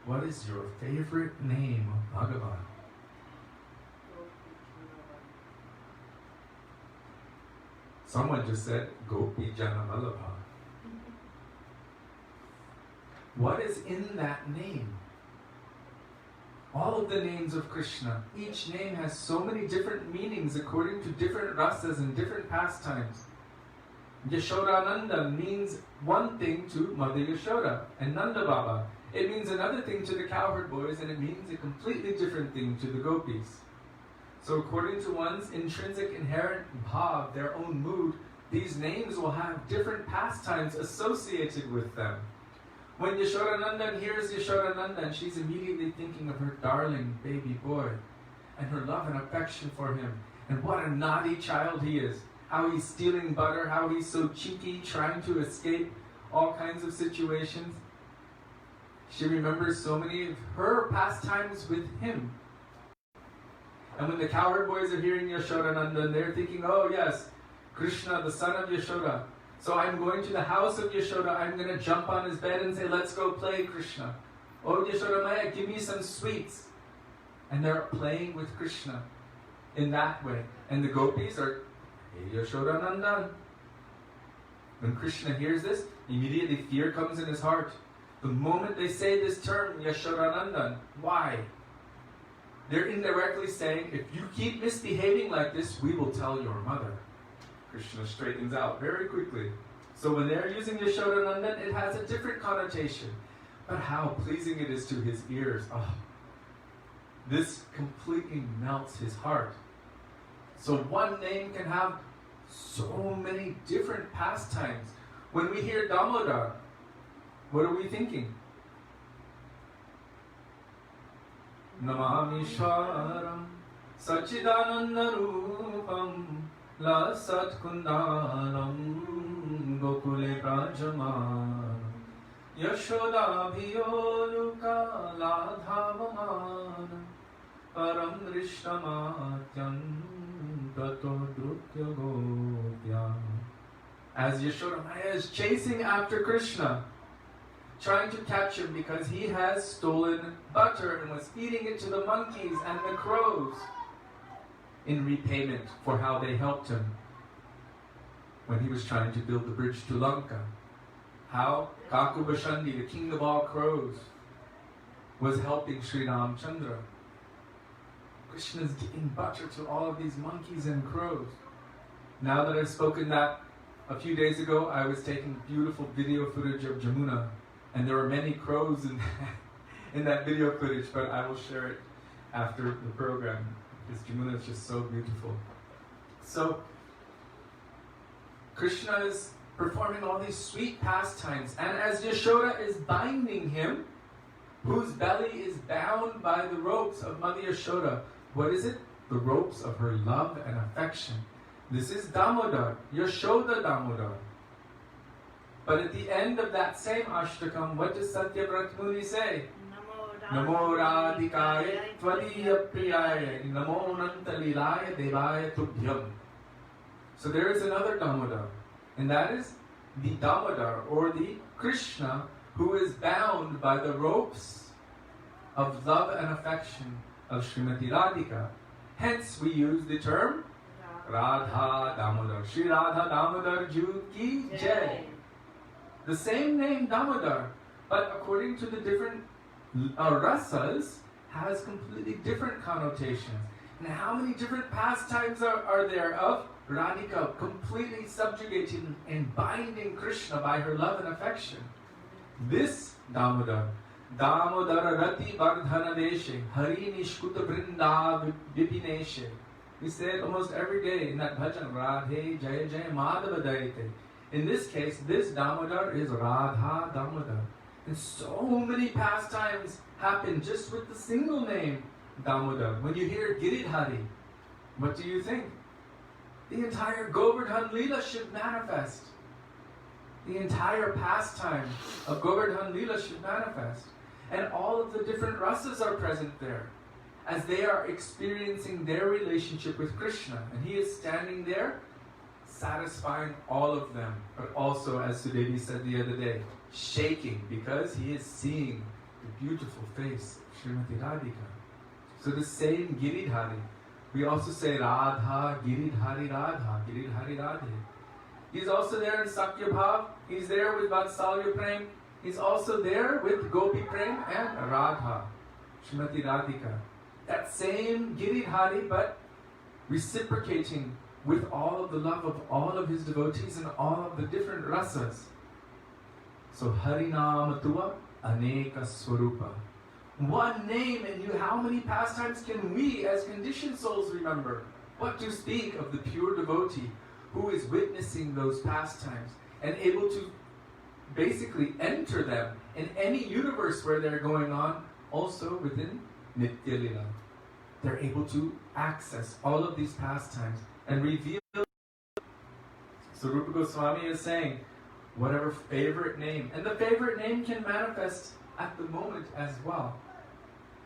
What is your favorite name of Bhagavan? Someone just said, Gopi Janavalabha. What is in that name? All of the names of Krishna, each name has so many different meanings according to different rasas and different pastimes. Yashodananda means one thing to Mother Yashoda and Nanda Baba. It means another thing to the cowherd boys, and it means a completely different thing to the gopis. So according to one's intrinsic inherent bhav, their own mood, these names will have different pastimes associated with them. When Yashodanandan hears Yashodanandan, she's immediately thinking of her darling baby boy and her love and affection for him. And what a naughty child he is. How he's stealing butter, how he's so cheeky, trying to escape all kinds of situations. She remembers so many of her pastimes with him. And when the cowherd boys are hearing Yashodanandan, they're thinking, oh yes, Krishna, the son of Yashoda. So I'm going to the house of Yashoda, I'm going to jump on his bed and say, let's go play Krishna. Oh Yashoda Maya, give me some sweets. And they're playing with Krishna in that way. And the gopis are, hey Yashodanandan. When Krishna hears this, immediately fear comes in his heart. The moment they say this term, Yashodanandan, why? They're indirectly saying, if you keep misbehaving like this, we will tell your mother. Krishna straightens out very quickly. So when they're using Yashodanandan, it has a different connotation. But how pleasing it is to his ears. Oh, this completely melts his heart. So one name can have so many different pastimes. When we hear Damodar, what are we thinking? Namami Shwaram Sachidananda Rupam La Satkundanam Gokule Prajaman Yashoda Bhiyoluka Ladhavaman Param Rishtamatyam Tato Drutya Gopya. As Yashoda Maya is chasing after Krishna, trying to catch him because he has stolen butter and was feeding it to the monkeys and the crows in repayment for how they helped him when he was trying to build the bridge to Lanka. How Kakubashandi, the king of all crows, was helping Sri Ramchandra. Krishna is giving butter to all of these monkeys and crows. Now that I've spoken that A few days ago, I was taking beautiful video footage of Jamuna, and there were many crows in that video footage, but I will share it after the program, because Jamuna is just so beautiful. So, Krishna is performing all these sweet pastimes, and as Yashoda is binding him, whose belly is bound by the ropes of Mother Yashoda, what is it? The ropes of her love and affection. This is Damodar, Yashoda Damodar. But at the end of that same Ashtakam, what does Satyavrat Muni say? Namo Radhikaya Tvadiya Priyaya Namo Nantalilaya Devaya Tubhyam. So there is another Damodar, and that is the Damodar, or the Krishna, who is bound by the ropes of love and affection of Srimati Radhika. Hence we use the term Radha Damodar. Shri Radha Damodar Ju Ki Jai. The same name Damodar, but according to the different rasas, has completely different connotations. And how many different pastimes are there of Radhika completely subjugating and binding Krishna by her love and affection? This Damodar, Damodara Rati Vardhana Deshe, Hari Nishkuta Vrinda Vipineshe. We say it almost every day in that bhajan, Radhe Jaya Jaya Madhava Daite. In this case, this Damodar is Radha Damodar. And so many pastimes happen just with the single name Damodar. When you hear Giridhari, what do you think? The entire Govardhan Leela should manifest. The entire pastime of Govardhan Leela should manifest. And all of the different rasas are present there, as they are experiencing their relationship with Krishna. And he is standing there, satisfying all of them. But also, as Sudevi said the other day, shaking, because he is seeing the beautiful face of Srimati Radhika. So the same Giridhari, we also say Radha, Giridhari Radha, Giridhari Radhe. He's also there in Sakya Bhav. He's there with Vatsalya Prem. He's also there with Gopi Prem and Radha, Srimati Radhika. That same Giridhari, but reciprocating with all of the love of all of his devotees and all of the different rasas. So Harinama Tuva Aneka Swarupa. One name, and how many pastimes can we as conditioned souls remember? What to speak of the pure devotee who is witnessing those pastimes and able to basically enter them in any universe where they're going on, also within Nitya Lila. They're able to access all of these pastimes and reveal. So Rupa Goswami is saying, whatever favorite name, and the favorite name can manifest at the moment as well.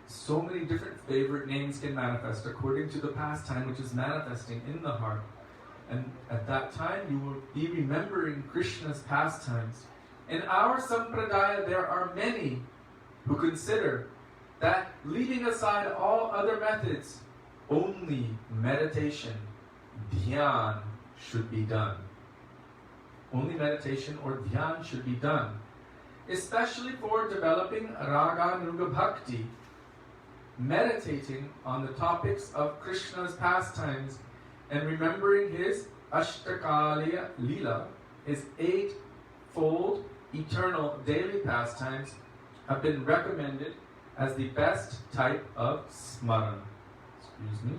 So many different favorite names can manifest according to the pastime which is manifesting in the heart. And at that time you will be remembering Krishna's pastimes. In our Sampradaya there are many who consider that leaving aside all other methods, only meditation, dhyan, should be done. Only meditation or dhyan should be done. Especially for developing Raga Nuga Bhakti, meditating on the topics of Krishna's pastimes and remembering his Ashtakaliya Leela, his eightfold eternal daily pastimes, have been recommended as the best type of smaran. Excuse me.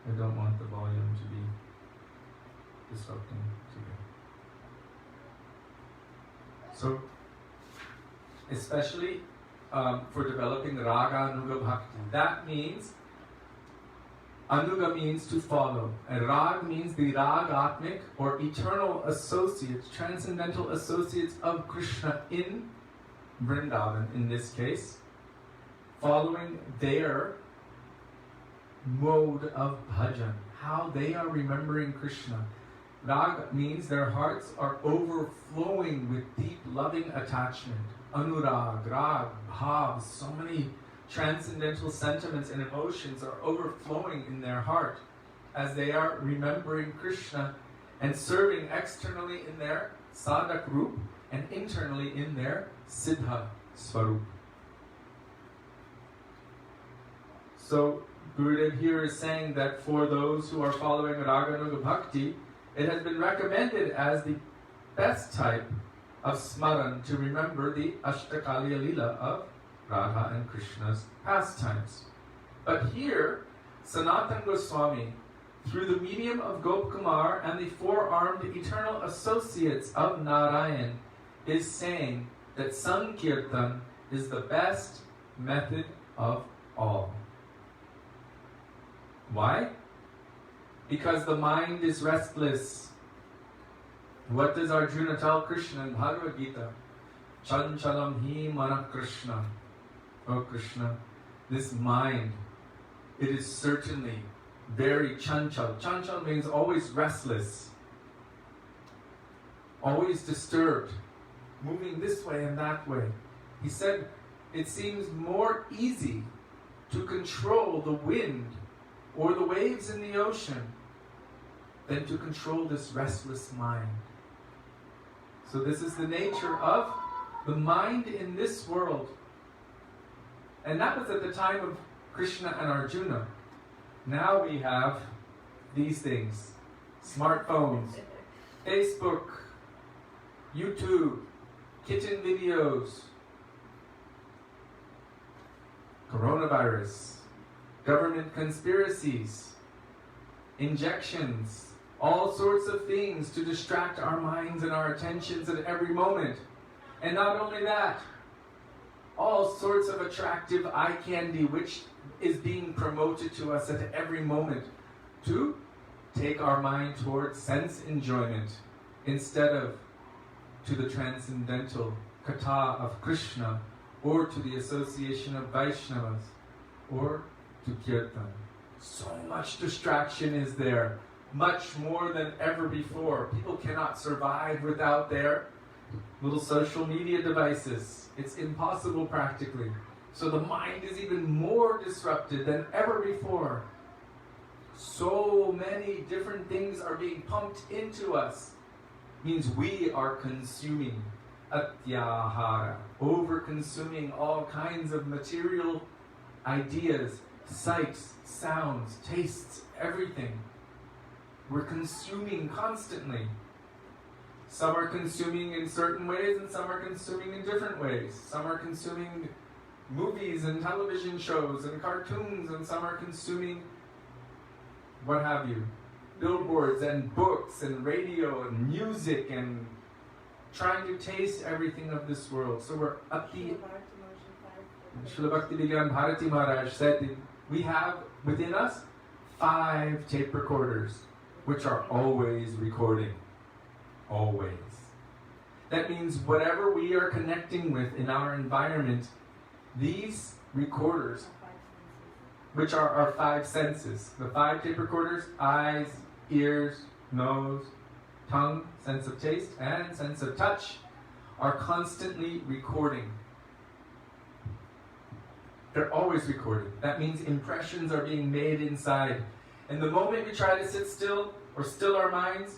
I don't want the volume to be disrupting today. So, especially for developing Raga Anuga Bhakti. That means, Anuga means to follow, and Rag means the Ragatmik or eternal associates, transcendental associates of Krishna in Vrindavan in this case, following their mode of bhajan, how they are remembering Krishna. Rag means their hearts are overflowing with deep loving attachment. Anurag, Rag, Bhav, so many transcendental sentiments and emotions are overflowing in their heart as they are remembering Krishna and serving externally in their sadhak roop and internally in their siddha swarup. So Gurudev here is saying that for those who are following Raganuga Bhakti, it has been recommended as the best type of smaran to remember the Ashtakaliya Leela of Radha and Krishna's pastimes. But here, Sanatan Goswami, through the medium of Gopkumar and the four-armed eternal associates of Narayan, is saying that Sankirtan is the best method of all. Why? Because the mind is restless. What does Arjuna tell Krishna in Bhagavad Gita? Chanchalam hi mana Krishna. Oh Krishna, this mind, it is certainly very chanchal. Chanchal means always restless, always disturbed, moving this way and that way. He said, it seems more easy to control the wind or the waves in the ocean than to control this restless mind. So this is the nature of the mind in this world. And that was at the time of Krishna and Arjuna. Now we have these things. Smartphones, Facebook, YouTube, kitten videos, coronavirus, government conspiracies, injections, all sorts of things to distract our minds and our attentions at every moment. And not only that, all sorts of attractive eye candy which is being promoted to us at every moment to take our mind towards sense enjoyment instead of to the transcendental katha of Krishna or to the association of Vaisnavas or to kirtan. So much distraction is there, much more than ever before. People cannot survive without their little social media devices. It's impossible practically. So the mind is even more disrupted than ever before. So many different things are being pumped into us. Means we are consuming atyahara, over-consuming all kinds of material ideas, sights, sounds, tastes, everything. We're consuming constantly. Some are consuming in certain ways and some are consuming in different ways. Some are consuming movies and television shows and cartoons, and some are consuming what have you, billboards and books and radio and music and trying to taste everything of this world. So we're Srila Bhaktivedanta Maharaja said we have within us 5 tape recorders which are always recording. Always. That means whatever we are connecting with in our environment, these recorders, which are our 5 senses, the 5 tape recorders, eyes, ears, nose, tongue, sense of taste, and sense of touch, are constantly recording. They're always recording. That means impressions are being made inside. And the moment we try to sit still, or still our minds,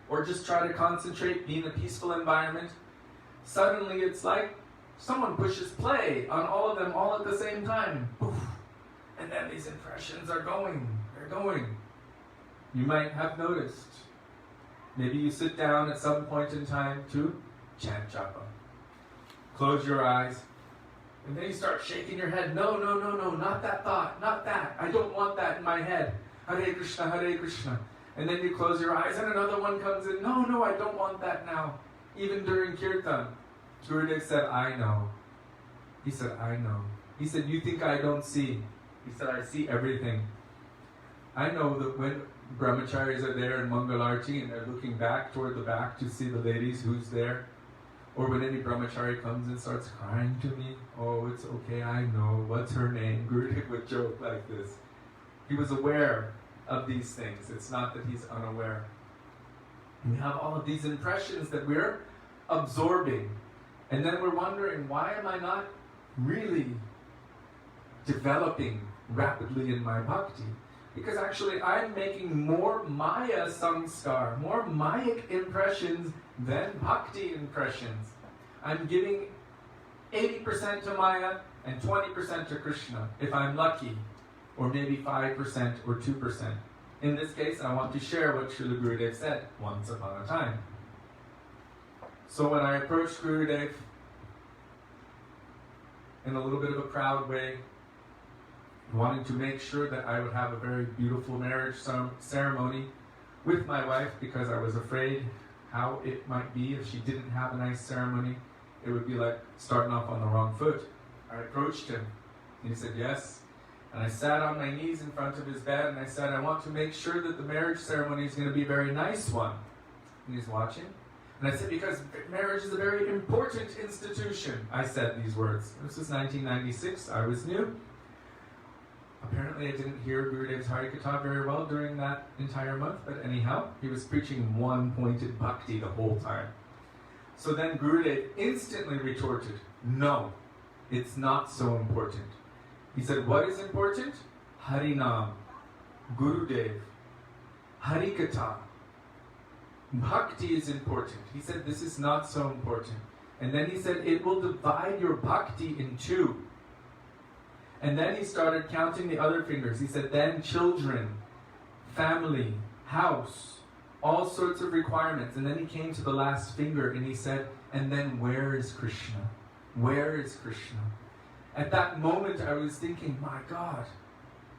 or just try to concentrate, be in a peaceful environment, suddenly it's like someone pushes play on all of them all at the same time. Poof. And then these impressions are going. They're going. You might have noticed. Maybe you sit down at some point in time to chant japa. Close your eyes. And then you start shaking your head. No, not that thought, not that. I don't want that in my head. Hare Krishna, Hare Krishna. And then you close your eyes and another one comes in. No, I don't want that now. Even during kirtan, Gurudev said, I know. He said, I know. He said, you think I don't see? He said, I see everything. I know that when brahmacharis are there in Mangalarti and they're looking back toward the back to see the ladies who's there, or when any brahmachari comes and starts crying to me, oh, it's okay, I know, what's her name? Gurudev would joke like this. He was aware of these things. It's not that he's unaware. We have all of these impressions that we're absorbing. And then we're wondering, why am I not really developing rapidly in my bhakti? Because actually I'm making more maya samskar, more mayic impressions than bhakti impressions. I'm giving 80% to maya and 20% to Krishna, if I'm lucky. or maybe 5% or 2%. In this case, I want to share what Srila Gurudev said once upon a time. So when I approached Gurudev in a little bit of a proud way, wanting to make sure that I would have a very beautiful marriage ceremony with my wife, because I was afraid how it might be if she didn't have a nice ceremony. It would be like starting off on the wrong foot. I approached him, and he said yes. And I sat on my knees in front of his bed, and I said, I want to make sure that the marriage ceremony is going to be a very nice one. And he's watching. And I said, because marriage is a very important institution. I said these words. This was 1996. I was new. Apparently I didn't hear Gurudev's Harikatha very well during that entire month, but anyhow, he was preaching one-pointed bhakti the whole time. So then Gurudev instantly retorted, no, it's not so important. He said, what is important? Harinam, Gurudev, Harikatha. Bhakti is important. He said, this is not so important. And then he said, it will divide your bhakti in two. And then he started counting the other fingers. He said, then children, family, house, all sorts of requirements. And then he came to the last finger and he said, and then where is Krishna? Where is Krishna? At that moment I was thinking, my God,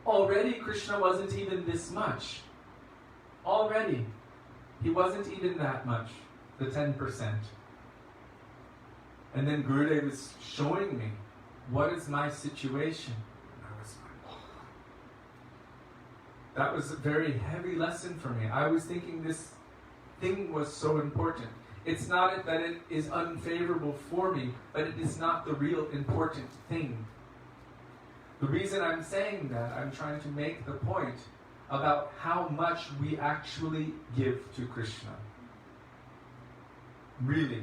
already Krishna wasn't even this much. Already. He wasn't even that much, the 10%. And then Gurudev was showing me, what is my situation? And I was like, oh. That was a very heavy lesson for me. I was thinking this thing was so important. It's not that it is unfavorable for me, but it is not the real important thing. The reason I'm saying that, I'm trying to make the point about how much we actually give to Krishna. Really.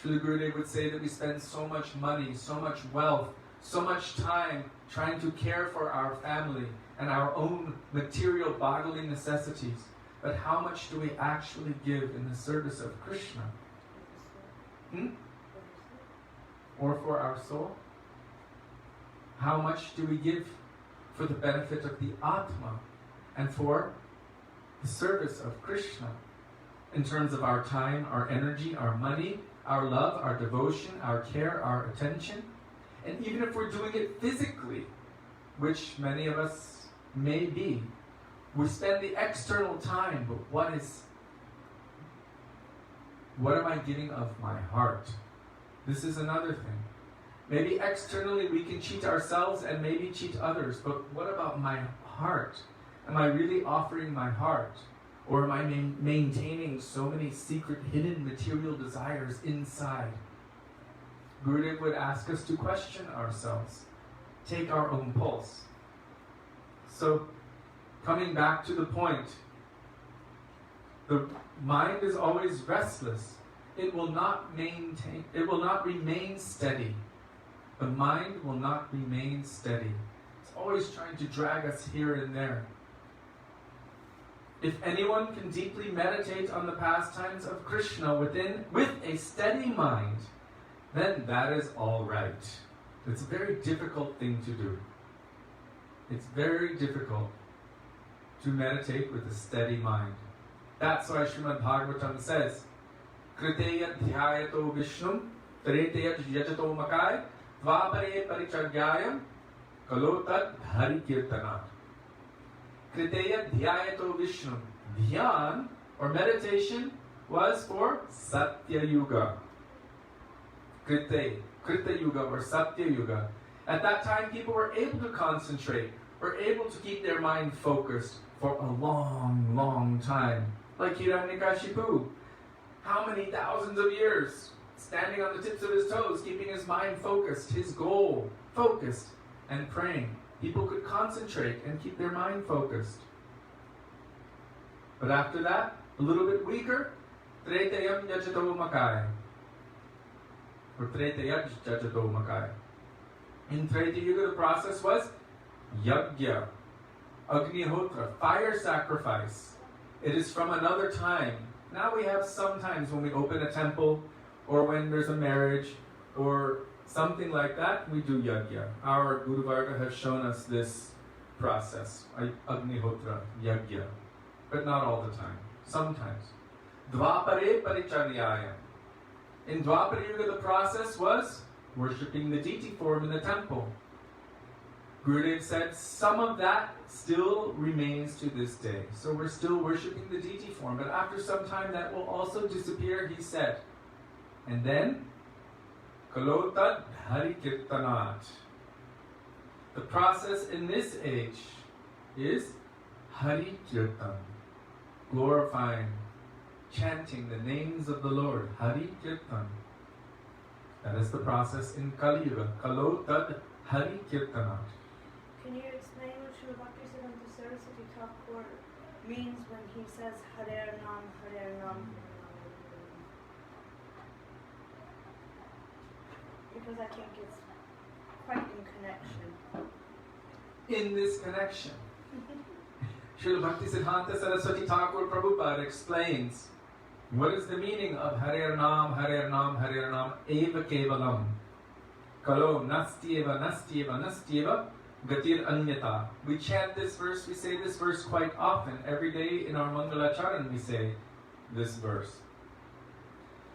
Srila Gurudev would say that we spend so much money, so much wealth, so much time trying to care for our family and our own material bodily necessities. But how much do we actually give in the service of Krishna? Or for our soul? How much do we give for the benefit of the Atma and for the service of Krishna? In terms of our time, our energy, our money, our love, our devotion, our care, our attention. And even if we're doing it physically, which many of us may be, we spend the external time, but what am I giving of my heart? This is another thing. Maybe externally we can cheat ourselves and maybe cheat others, but what about my heart? Am I really offering my heart? Or am I maintaining so many secret, hidden material desires inside? Gurudev would ask us to question ourselves, take our own pulse. So, coming back to the point, the mind is always restless. It will not remain steady. The mind will not remain steady. It's always trying to drag us here and there. If anyone can deeply meditate on the pastimes of Krishna with a steady mind, then that is all right. It's a very difficult thing to do. It's very difficult to meditate with a steady mind. That's why Srimad Bhagavatam says, Kriteya dhyayato vishnum, tareteya yajato makai, dvapare parichagyayam, kalotad hari kirtanat. Kriteya dhyayato vishnum. Dhyan, or meditation, was for Satya Yuga. Krita Yuga, or Satya Yuga. At that time, people were able to concentrate, were able to keep their mind focused for a long, long time. Like Hiranyakashipu. How many thousands of years? Standing on the tips of his toes, keeping his mind focused, his goal focused, and praying. People could concentrate and keep their mind focused. But after that, a little bit weaker, Tretayam Yajato Makai. Or Tretayaj Yajato Makai. In Treta Yuga, the process was Yagya, Agnihotra, fire sacrifice. It is from another time. Now we have sometimes when we open a temple, or when there's a marriage, or something like that, we do yajna. Our Guru Varga has shown us this process, Agnihotra, yajna, but not all the time, sometimes. Dvapare paricharyaya. In Dwapara Yuga, the process was worshipping the deity form in the temple. Gurudev said some of that still remains to this day. So we're still worshipping the deity form, but after some time that will also disappear, he said. And then, Kalotad Hari Kirtanat. The process in this age is Hari Kirtan, glorifying, chanting the names of the Lord, Hari Kirtan. That is the process in Kali Yuga, Kalotad Hari Kirtanat. Can you explain what Srila Bhaktivedanta Saraswati Thakur means when he says Hare Nam, Hare Nam? Because I think it's quite in connection. In this connection, Srila Bhaktisiddhanta Saraswati Thakur Prabhupada explains what is the meaning of Hare Nam, Hare Nam, Hare Nam, Eva Kevalam. Kalo Nastyeva, Nastyeva, Nastyeva, Gatir Anyata. We chant this verse, we say this verse quite often. Every day in our Mangalacharan we say this verse.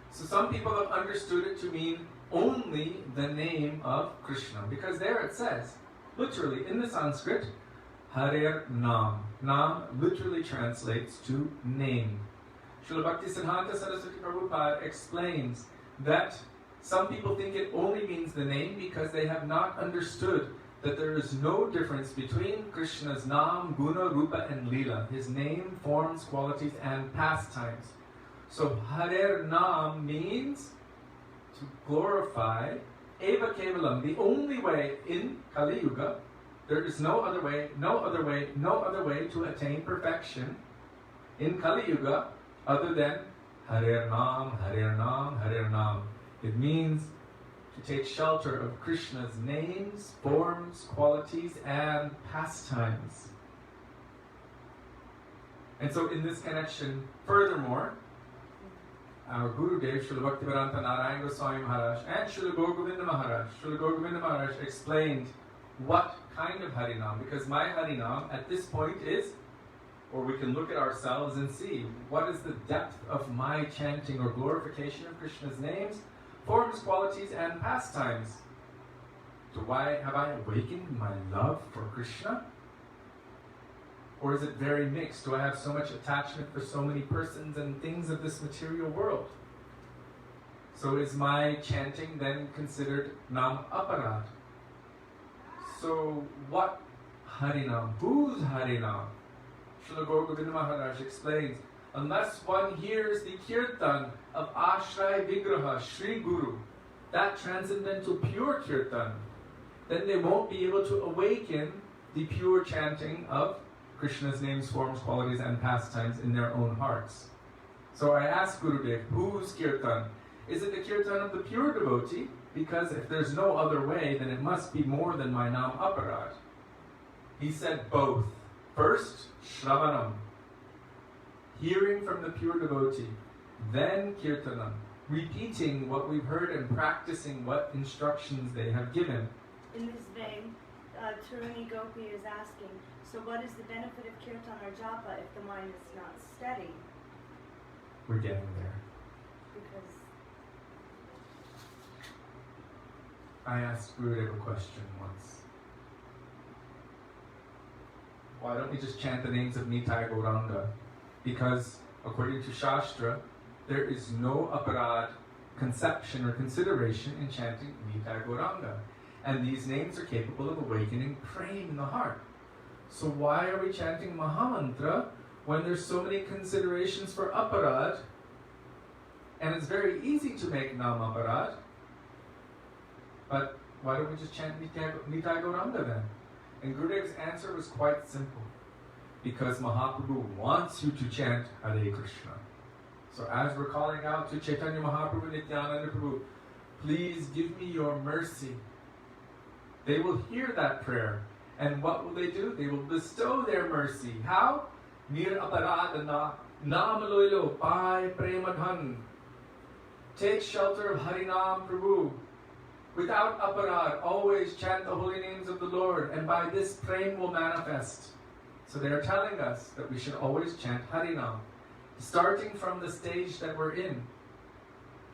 So some people have understood it to mean only the name of Krishna. Because there it says, literally in the Sanskrit, Hare Nam. Nam literally translates to name. Srila Bhaktisiddhanta Saraswati Prabhupada explains that some people think it only means the name because they have not understood that there is no difference between Krishna's Nam, Guna, Rupa and Leela, his name, forms, qualities and pastimes. So Hare Nam means to glorify Eva Kevalam, the only way in Kali Yuga. There is no other way, no other way, no other way to attain perfection in Kali Yuga other than Hare Nam, Hare Nam, Hare Nam. It means to take shelter of Krishna's names, forms, qualities, and pastimes. And so in this connection, furthermore, our Gurudev, Srila Bhaktivedanta Narayan Goswami Maharaj, and Srila Gurudeva Maharaj explained what kind of Harinam, because my Harinam at this point is, or we can look at ourselves and see, what is the depth of my chanting or glorification of Krishna's names, forms, qualities, and pastimes. Have I awakened my love for Krishna? Or is it very mixed? Do I have so much attachment for so many persons and things of this material world? So is my chanting then considered Nam Aparad? So what Harinam? Whose Harinam? Srila Gurudeva Maharaj explains, unless one hears the kirtan of Ashray Vigraha, Sri Guru, that transcendental pure kirtan, then they won't be able to awaken the pure chanting of Krishna's names, forms, qualities, and pastimes in their own hearts. So I asked Gurudev, whose kirtan? Is it the kirtan of the pure devotee? Because if there's no other way, then it must be more than my Nam Aparad. He said both. First, Shravanam, hearing from the pure devotee, then Kirtanam, repeating what we've heard and practicing what instructions they have given. In this vein, Taruni Gopi is asking, so what is the benefit of Kirtan or Japa if the mind is not steady? We're getting there. Because I asked Gurudev a question once. Why don't we just chant the names of Nitai Gauranga? Because according to Shastra, there is no aparad conception or consideration in chanting Nitai Gauranga. And these names are capable of awakening prema in the heart. So why are we chanting Mahamantra when there's so many considerations for aparad? And it's very easy to make Nam Aparad. But why don't we just chant Nitai Gauranga then? And Gurudev's answer was quite simple. Because Mahaprabhu wants you to chant Hare Krishna. So as we're calling out to Chaitanya Mahaprabhu, Nityananda Prabhu, please give me your mercy. They will hear that prayer. And what will they do? They will bestow their mercy. How? Nir aparadana, namaloilo, pai premadhan. Take shelter of Harinam Prabhu. without aparad, always chant the holy names of the Lord, and by this prem will manifest. So they are telling us that we should always chant Harinam, starting from the stage that we're in,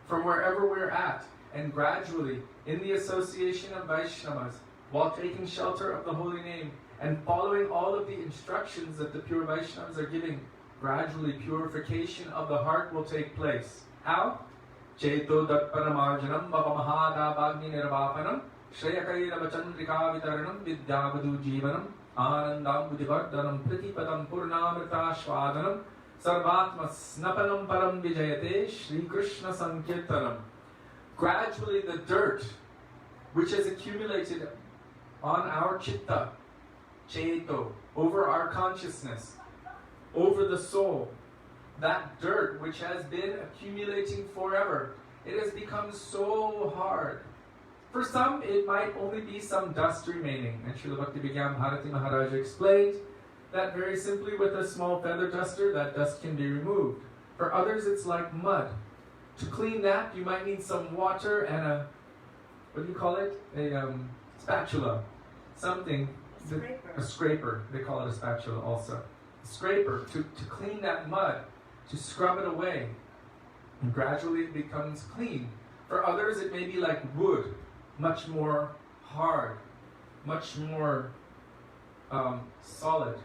from wherever we're at, and gradually, in the association of Vaishnavas, while taking shelter of the holy name, and following all of the instructions that the pure Vaishnavas are giving, gradually purification of the heart will take place. How? Cheto dat paramarjanam bhavamahada bagni nirvapanam shreyakairava chandrika vitaranam vidyavadu jivanam anandam buddhivardhanam pratipadam purnamrita shvadanam sarvatma snapanam param vijayate Shri Krishna sankirtanam. Gradually the dirt which has accumulated on our chitta, cheto, over our consciousness, over the soul, that dirt which has been accumulating forever, it has become so hard. For some, it might only be some dust remaining. And Srila Bhaktivedanta Maharaja explained that very simply with a small feather duster, that dust can be removed. For others, it's like mud. To clean that, you might need some water and a, what do you call it? A spatula. Something. A scraper. They call it a spatula also. A scraper to clean that mud, to scrub it away. And gradually it becomes clean. For others, it may be like wood, much more hard, much more solid.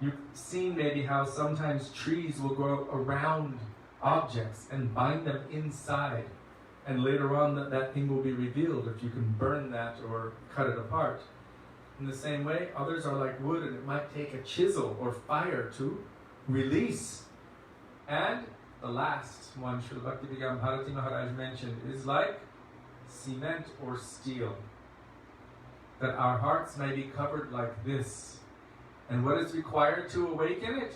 You've seen maybe how sometimes trees will grow around objects and bind them inside. And later on that thing will be revealed if you can burn that or cut it apart. In the same way, others are like wood, and it might take a chisel or fire to release. And the last one, Srila Bhaktivedanta Maharaj mentioned, is like cement or steel. That our hearts may be covered like this. And what is required to awaken it?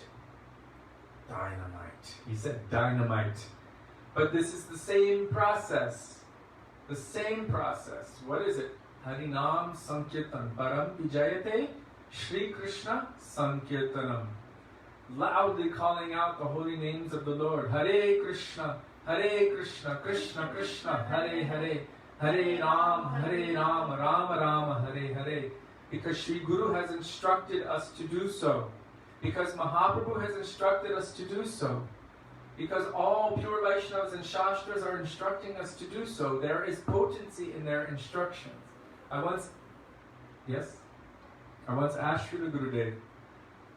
Dynamite. He said dynamite. But this is the same process. The same process. What is it? Harinam Sankirtan Param Vijayate Shri Krishna Sankirtanam. Loudly calling out the holy names of the Lord. Hare Krishna, Krishna Krishna, Hare Hare, Hare Ram, Rama Rama, Hare Hare. Because Sri Guru has instructed us to do so. Because Mahaprabhu has instructed us to do so. Because all pure Vaishnavas and Shastras are instructing us to do so. There is potency in their instructions. I once asked Srila Gurudev,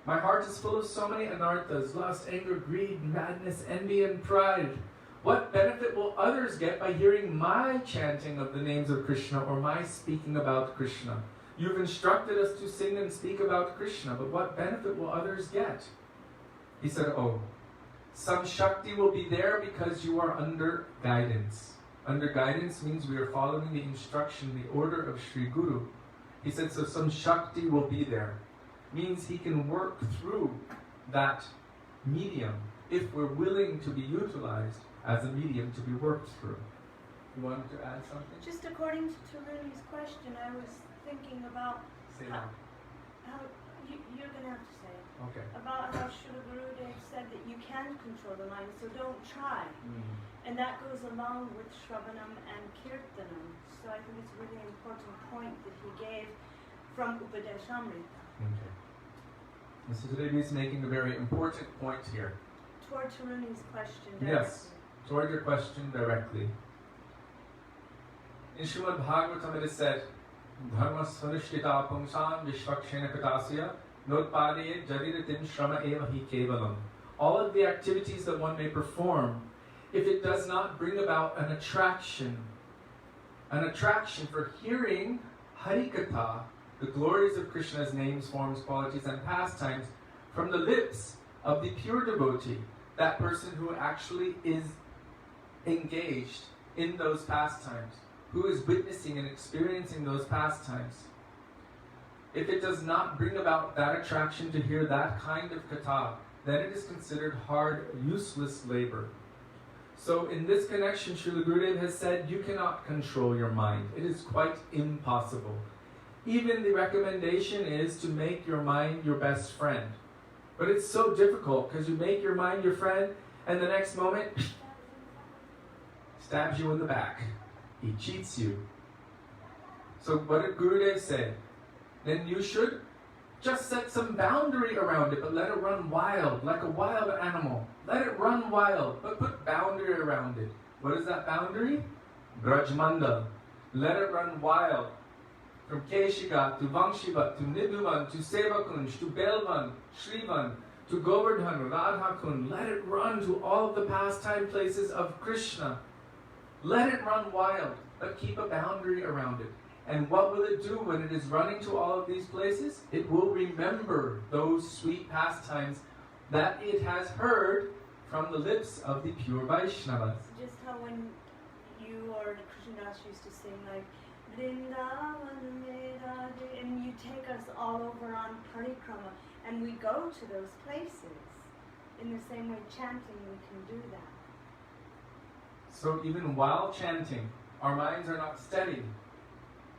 my heart is full of so many anarthas, lust, anger, greed, madness, envy, and pride. What benefit will others get by hearing my chanting of the names of Krishna or my speaking about Krishna? You've instructed us to sing and speak about Krishna, but what benefit will others get? He said, some Shakti will be there because you are under guidance. Under guidance means we are following the instruction, the order of Sri Guru. He said, so some Shakti will be there. Means he can work through that medium if we're willing to be utilized as a medium to be worked through. You wanted to add something? Just according to Taruni's question, I was thinking about how you're going to have to say it. Okay. About how Srila Gurudev said that you can control the mind, so don't try. And that goes along with Shravanam and Kirtanam. So I think it's a really important point that he gave from Upadeshamrita. Okay. Mr. Sudevi is making a very important point here. Toward Taruni's question directly. Yes, toward your question directly. In Srimad Bhagavatam it is said, Dharma svanishtita pumsam vishvakshena katasya notpadiye jariratim shrama eva hi kevalam. All of the activities that one may perform, if it does not bring about an attraction for hearing Harikatha, the glories of Krishna's names, forms, qualities, and pastimes, from the lips of the pure devotee, that person who actually is engaged in those pastimes, who is witnessing and experiencing those pastimes. If it does not bring about that attraction to hear that kind of katha, then it is considered hard, useless labor. So in this connection, Srila Gurudev has said, you cannot control your mind. It is quite impossible. Even the recommendation is to make your mind your best friend. But it's so difficult because you make your mind your friend and the next moment stabs you in the back. He cheats you. So what did Gurudev say? Then you should just set some boundary around it, but let it run wild, like a wild animal. Let it run wild, but put boundary around it. What is that boundary? Brajmandal. Let it run wild. From Keshigat to Vangshivat to Nidhuvan to Sevakunj to Belvan, Shrivan to Govardhan, Radhakund. Let it run to all of the pastime places of Krishna. Let it run wild, but keep a boundary around it. And what will it do when it is running to all of these places? It will remember those sweet pastimes that it has heard from the lips of the pure Vaishnavas. Just how when you or Krishnadas used to sing like Vrindavan Medade, and you take us all over on parikrama, and we go to those places. In the same way, chanting, we can do that. So even while chanting, our minds are not steady.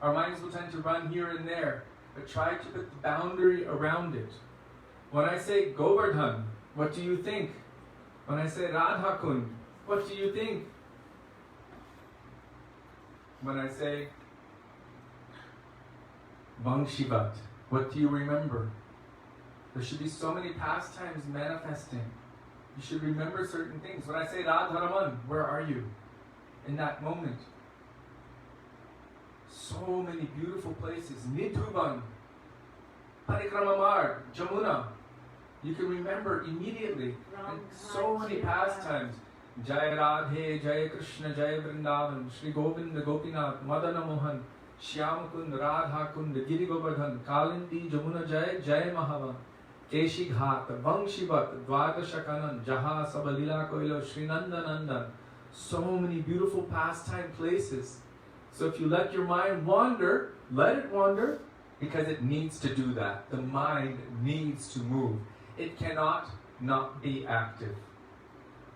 Our minds will tend to run here and there, but try to put the boundary around it. When I say Govardhan, what do you think? When I say Radhakund, what do you think? When I say Vangshivat, what do you remember? There should be so many pastimes manifesting. You should remember certain things. When I say Radharaman, where are you in that moment? So many beautiful places. Nidhuvan, Parikrama Jamuna. You can remember immediately. And so many pastimes. Jai Radhe, Jai Krishna, Jai Vrindavan, Shri Govinda Gopinath, Madana Mohan, Shyamkund, Radhakund, Giri Govardhan, Kalindi, Jamuna Jai, Jai Mahavan, Keshi Ghat, Vangshivat, Dwadashakanan, Jaha Sabalila Koilo, Shri Nandanandan. So many beautiful pastime places. So if you let your mind wander, let it wander, because it needs to do that. The mind needs to move. It cannot not be active.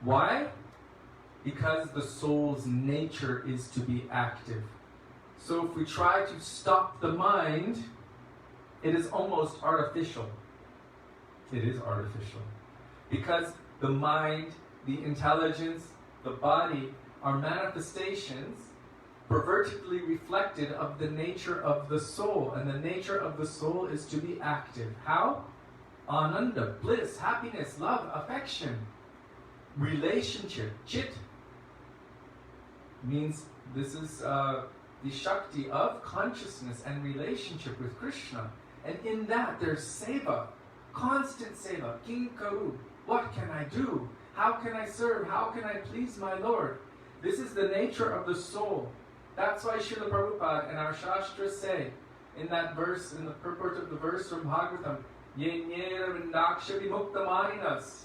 Why? Because the soul's nature is to be active. So if we try to stop the mind, it is almost artificial. It is artificial. Because the mind, the intelligence, the body are manifestations pervertedly reflected of the nature of the soul. And the nature of the soul is to be active. How? Ananda, bliss, happiness, love, affection, relationship. Chit means this is the Shakti of consciousness and relationship with Krishna. And in that there's seva, constant seva. Kinkaru, what can I do? How can I serve? How can I please my Lord? This is the nature of the soul. That's why Srila Prabhupada and our Shastras say in that verse, in the purport of the verse from Bhagavatam, Yenyera Vindaksha Vimuktamaninas,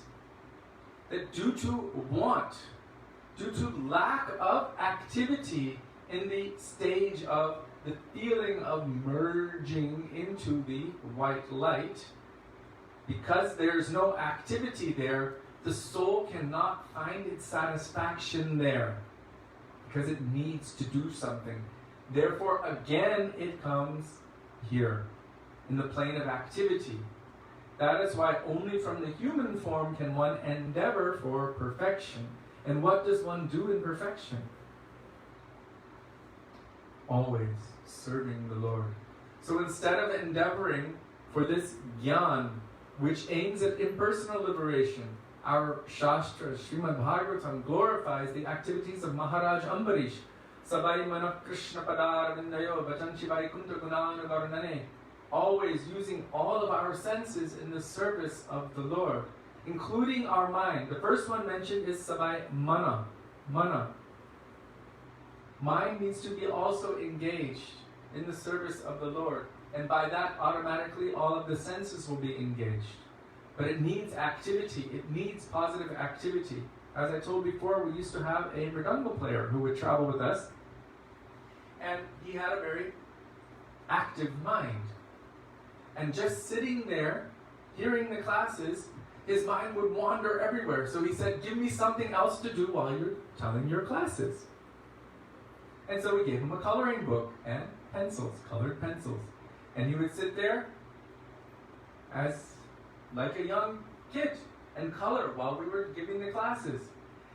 that due to want, due to lack of activity in the stage of the feeling of merging into the white light, because there's no activity there, the soul cannot find its satisfaction there, because it needs to do something. Therefore, again, it comes here, in the plane of activity. That is why only from the human form can one endeavor for perfection. And what does one do in perfection? Always serving the Lord. So instead of endeavoring for this jnana, which aims at impersonal liberation, our Shastra, Srimad Bhagavatam, glorifies the activities of Maharaja Ambarish. Sabai manak Krishna padar vindayo vachanchi Vaikuntha gunana varnane. Always using all of our senses in the service of the Lord, including our mind. The first one mentioned is Sabai mana. Mana. Mind needs to be also engaged in the service of the Lord. And by that, automatically, all of the senses will be engaged. But it needs activity. It needs positive activity. As I told before, we used to have a mridanga player who would travel with us. And he had a very active mind. And just sitting there, hearing the classes, his mind would wander everywhere. So he said, give me something else to do while you're telling your classes. And so we gave him a coloring book and pencils, colored pencils. And he would sit there as like a young kid and color while we were giving the classes.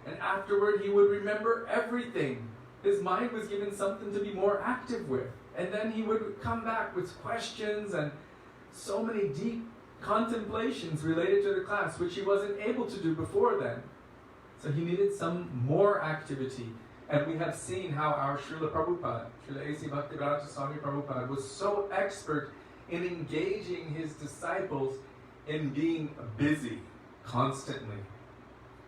And afterward he would remember everything. His mind was given something to be more active with. And then he would come back with questions and so many deep contemplations related to the class, which he wasn't able to do before then. So he needed some more activity. And we have seen how our Srila Prabhupada, Srila A.C. Bhaktivedanta Swami Prabhupada, was so expert in engaging his disciples in being busy constantly,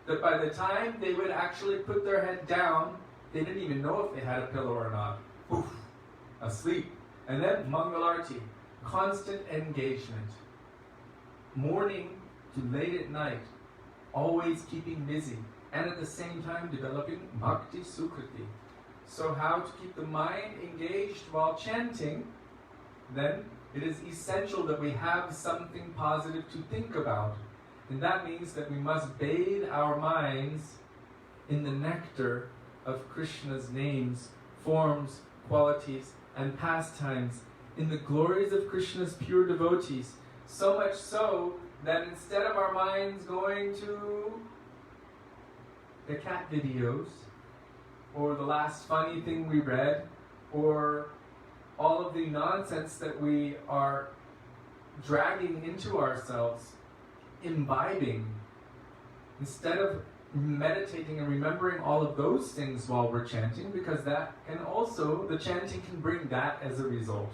that by the time they would actually put their head down, they didn't even know if they had a pillow or not. Poof, asleep. And then Mangalarti, constant engagement. Morning to late at night, always keeping busy, and at the same time developing bhakti sukriti. So how to keep the mind engaged while chanting? Then it is essential that we have something positive to think about. And that means that we must bathe our minds in the nectar of Krishna's names, forms, qualities, and pastimes, in the glories of Krishna's pure devotees. So much so that instead of our minds going to the cat videos, or the last funny thing we read, or all of the nonsense that we are dragging into ourselves, imbibing, instead of meditating and remembering all of those things while we're chanting, because that can also, the chanting can bring that as a result.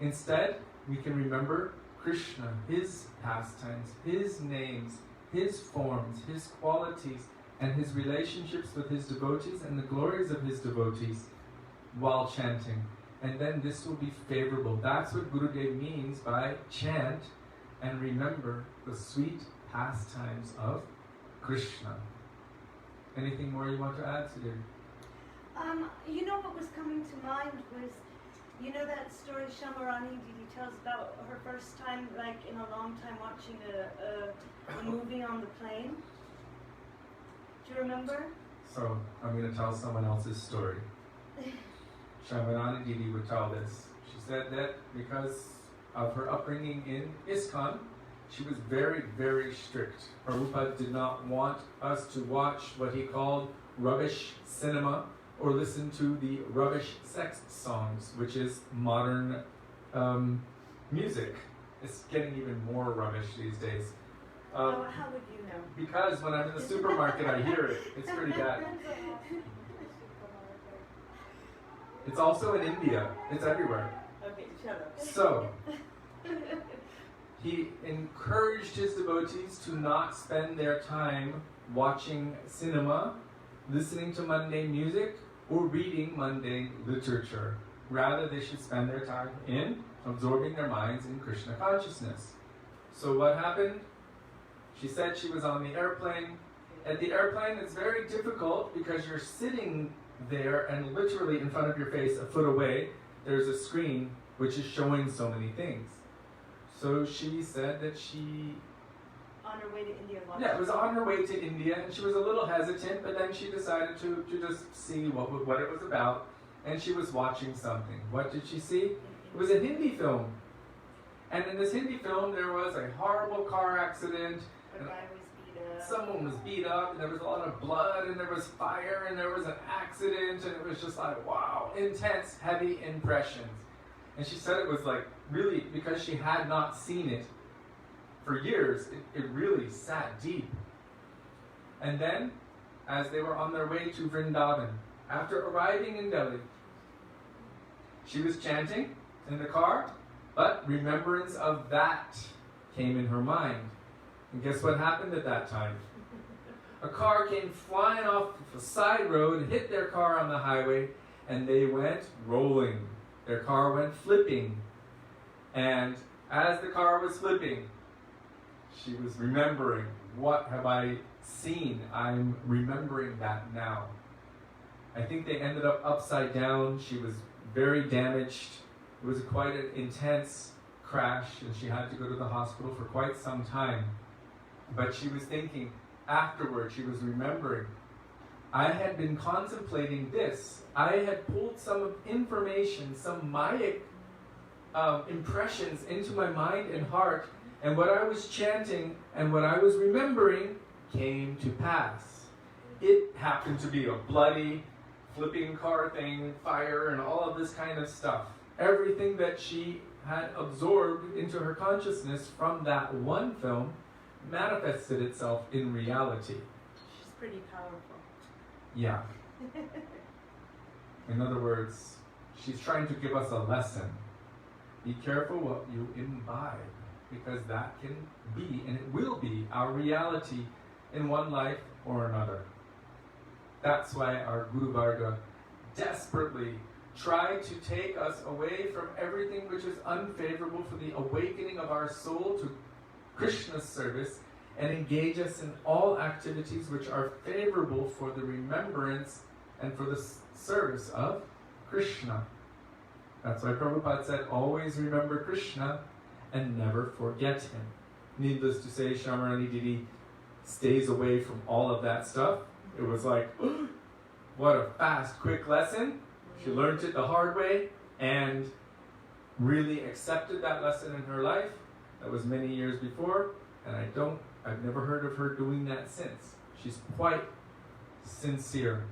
Instead, we can remember Krishna, his pastimes, his names, his forms, his qualities, and his relationships with his devotees and the glories of his devotees while chanting. And then this will be favorable. That's what Gurudev means by chant and remember the sweet pastimes of Krishna. Anything more you want to add, Sudevi? You know what was coming to mind was, you know that story Shamarani Didi tells about her first time, like in a long time, watching a movie on the plane? Do you remember? So, I'm going to tell someone else's story. Shamarani Didi would tell this. She said that because of her upbringing in ISKCON, she was very, very strict. Prabhupada did not want us to watch what he called rubbish cinema or listen to the rubbish sex songs, which is modern music. It's getting even more rubbish these days. How would you know? Because when I'm in the supermarket, I hear it. It's pretty bad. It's also in India. It's everywhere. Okay, shut up. So, he encouraged his devotees to not spend their time watching cinema, listening to mundane music, or reading mundane literature. Rather, they should spend their time in absorbing their minds in Krishna consciousness. So what happened? She said she was on the airplane. At the airplane, it's very difficult because you're sitting there and literally in front of your face, a foot away, there's a screen which is showing so many things. So she said that she... On her way to India. Yeah, it was on her way to India, and she was a little hesitant, but then she decided to just see what it was about, and she was watching something. What did she see? It was a Hindi film. And in this Hindi film, there was a horrible car accident. A guy was beat up. Someone was beat up, and there was a lot of blood, and there was fire, and there was an accident, and it was just like, wow, intense, heavy impressions. And she said it was like, really, because she had not seen it for years, it really sat deep. And then, as they were on their way to Vrindavan, after arriving in Delhi, she was chanting in the car, but remembrance of that came in her mind. And guess what happened at that time? A car came flying off the side road, hit their car on the highway, and they went rolling. Their car went flipping. And as the car was flipping, she was remembering, what have I seen? I'm remembering that now. I think they ended up upside down. She was very damaged. It was quite an intense crash, and she had to go to the hospital for quite some time. But she was thinking, afterward, she was remembering, I had been contemplating this. I had pulled some information, some Maya impressions into my mind and heart, and what I was chanting and what I was remembering came to pass. It happened to be a bloody, flipping car thing, fire, and all of this kind of stuff. everything that she had absorbed into her consciousness from that one film manifested itself in reality. She's pretty powerful. Yeah. In other words, she's trying to give us a lesson. Be careful what you imbibe, because that can be, and it will be, our reality in one life or another. That's why our Guru Varga desperately tried to take us away from everything which is unfavorable for the awakening of our soul to Krishna's service, and engage us in all activities which are favorable for the remembrance and for the service of Krishna. That's why Prabhupada said, always remember Krishna and never forget him. Needless to say, Shamarani Didi stays away from all of that stuff. It was like, what a fast, quick lesson. She learned it the hard way and really accepted that lesson in her life. That was many years before, and I've never heard of her doing that since. She's quite sincere.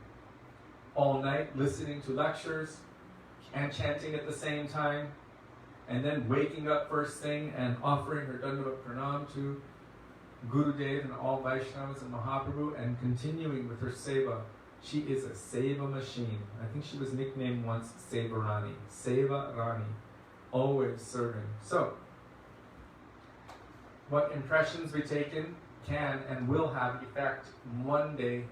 All night listening to lectures and chanting at the same time, and then waking up first thing and offering her Dandavat Pranam to Gurudev and all Vaishnavas and Mahaprabhu, and continuing with her seva. She is a seva machine. I think she was nicknamed once Seva Rani. Seva Rani. Always serving. So, what impressions we take in can and will have effect one day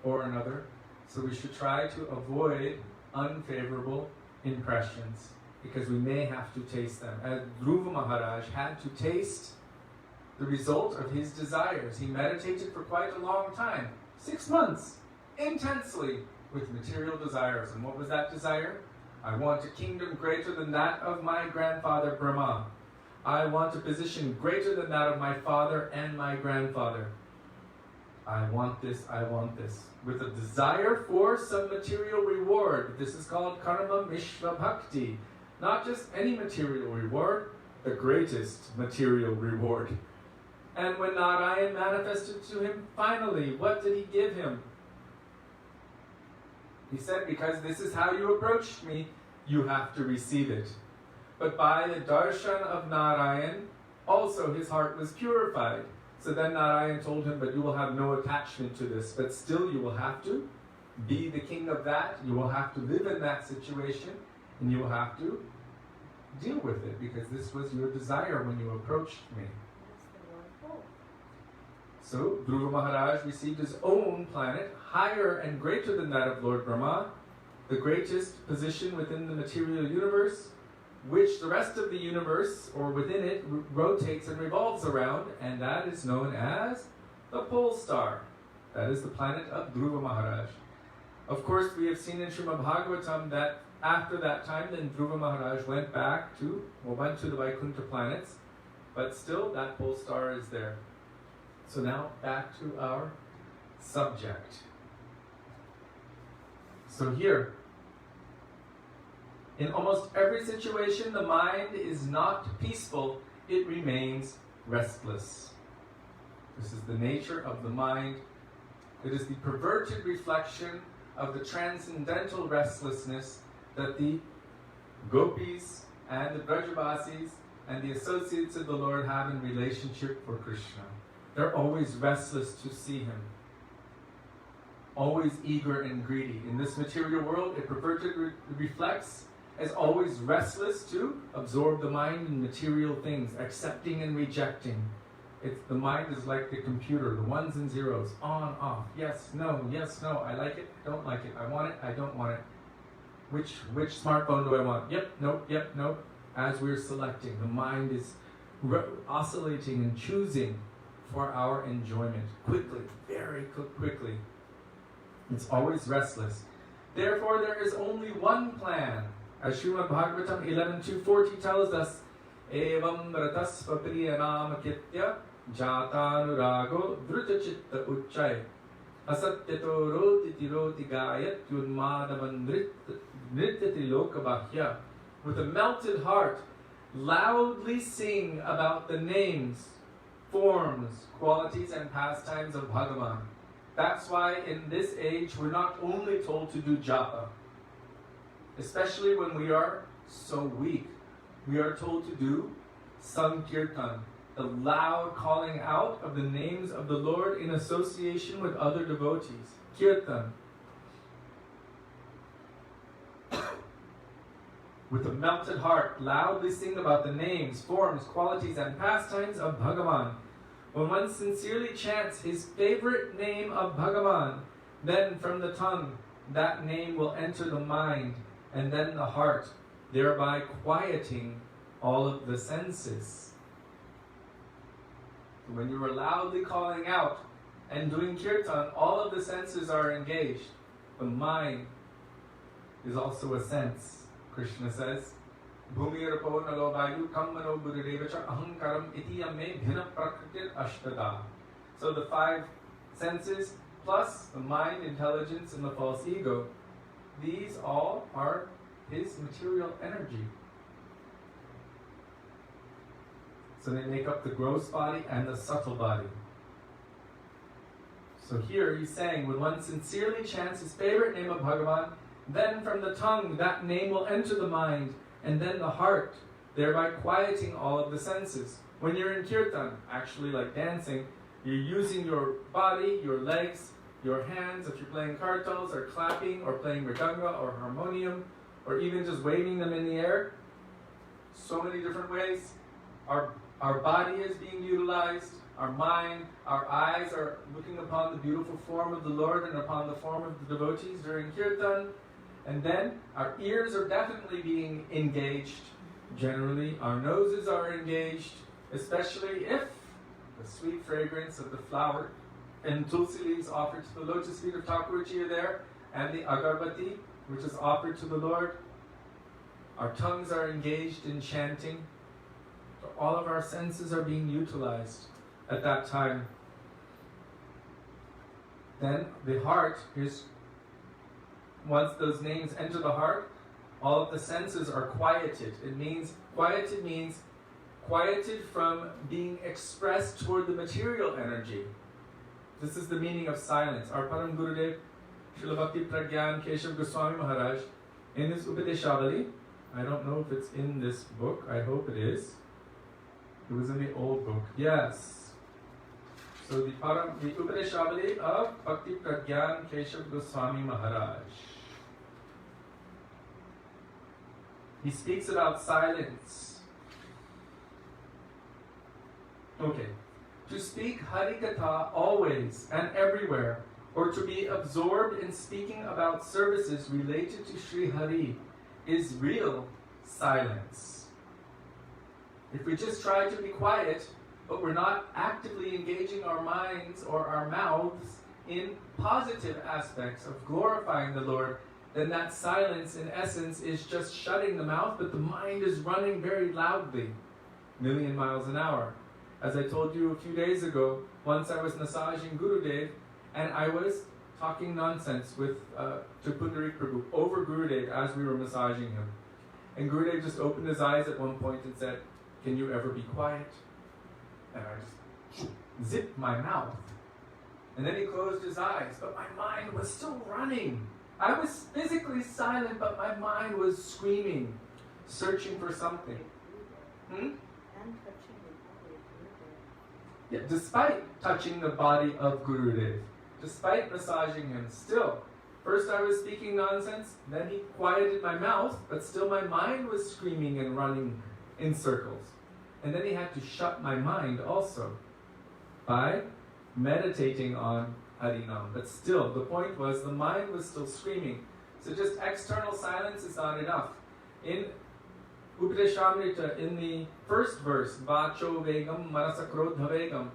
or another. So we should try to avoid unfavorable impressions, because we may have to taste them. As Dhruva Maharaj had to taste the result of his desires. He meditated for quite a long time, 6 months, intensely, with material desires. And what was that desire? I want a kingdom greater than that of my grandfather Brahma. I want a position greater than that of my father and my grandfather. I want this, with a desire for some material reward. This is called karma mishra bhakti. Not just any material reward, the greatest material reward. And when Narayan manifested to him, finally, what did he give him? He said, because this is how you approached me, you have to receive it. But by the darshan of Narayan, also his heart was purified. So then Narayan told him, but you will have no attachment to this, but still you will have to be the king of that, you will have to live in that situation, and you will have to deal with it, because this was your desire when you approached me. So Dhruva Maharaj received his own planet, higher and greater than that of Lord Brahma, the greatest position within the material universe, which the rest of the universe, or within it, rotates and revolves around, and that is known as the pole star. That is the planet of Dhruva Maharaj. Of course, we have seen in Srimad Bhagavatam that after that time, then Dhruva Maharaj went to the Vaikuntha planets, but still that pole star is there. So now, back to our subject. So here, in almost every situation, the mind is not peaceful, it remains restless. This is the nature of the mind. It is the perverted reflection of the transcendental restlessness that the gopis and the Brajavasis and the associates of the Lord have in relationship for Krishna. They're always restless to see him, always eager and greedy. In this material world, it perverted reflects as always restless to absorb the mind in material things, accepting and rejecting. The mind is like the computer, the ones and zeros, on, off, yes, no, I like it, don't like it, I want it, I don't want it. Which smartphone do I want? Yep, nope. As we're selecting, the mind is oscillating and choosing for our enjoyment, quickly, very quickly. It's always restless. Therefore, there is only one plan. As Srimad Bhagavatam 11.240 tells us, Evam vratasva priyanam kitya jatanurago drutachitta uchay asatyato roti tiroti gayat yunmadavan nrityati lokabahya. With a melted heart, loudly sing about the names, forms, qualities, and pastimes of Bhagavan. That's why in this age we're not only told to do japa, especially when we are so weak. We are told to do Sankirtan, the loud calling out of the names of the Lord in association with other devotees. Kirtan. With a melted heart, loudly sing about the names, forms, qualities, and pastimes of Bhagavan. When one sincerely chants his favorite name of Bhagavan, then from the tongue that name will enter the mind and then the heart, thereby quieting all of the senses. When you are loudly calling out and doing kirtan, all of the senses are engaged. The mind is also a sense. Krishna says, Bhumirapo nalo vayu kammano Gurudeva cha ahankaram itiyam me bhina prakritir ashtada. So the five senses plus the mind, intelligence, and the false ego, these all are his material energy. So they make up the gross body and the subtle body. So here he's saying, when one sincerely chants his favorite name of Bhagavan, then from the tongue that name will enter the mind and then the heart, thereby quieting all of the senses. When you're in kirtan, actually like dancing, you're using your body, your legs, your hands, if you're playing kartals or clapping or playing mridanga or harmonium or even just waving them in the air. So many different ways. Our body is being utilized, our mind, our eyes are looking upon the beautiful form of the Lord and upon the form of the devotees during kirtan. And then our ears are definitely being engaged. Generally, our noses are engaged, especially if the sweet fragrance of the flower and tulsi leaves offered to the lotus feet of Thakurji are there, and the agarbati, which is offered to the Lord. Our tongues are engaged in chanting. So all of our senses are being utilized at that time. Then the heart is, once those names enter the heart, all of the senses are quieted. Quieted means quieted from being expressed toward the material energy. This is the meaning of silence. Our Param Gurudev, Srila Bhakti Pragyan Keshav Goswami Maharaj, in his Upadeshavali, I don't know if it's in this book, I hope it is. It was in the old book. Yes. So the Upadeshavali of Bhakti Pragyan Keshav Goswami Maharaj. He speaks about silence. Okay. To speak Harikatha always and everywhere, or to be absorbed in speaking about services related to Sri Hari, is real silence. If we just try to be quiet, but we're not actively engaging our minds or our mouths in positive aspects of glorifying the Lord, then that silence in essence is just shutting the mouth, but the mind is running very loudly, 1,000,000 miles an hour. As I told you a few days ago, once I was massaging Gurudev, and I was talking nonsense with to Pundarik Prabhu over Gurudev as we were massaging him. And Gurudev just opened his eyes at one point and said, "Can you ever be quiet?" And I just zipped my mouth. And then he closed his eyes, but my mind was still running. I was physically silent, but my mind was screaming, searching for something. Yeah, despite touching the body of Gurudev, despite massaging him, still, first I was speaking nonsense, then he quieted my mouth, but still my mind was screaming and running in circles. And then he had to shut my mind also by meditating on Harinam. But still, the point was the mind was still screaming. So just external silence is not enough. In Upadeshamrita, in the first verse, Vacho Vegam Manasakrodha Vegam,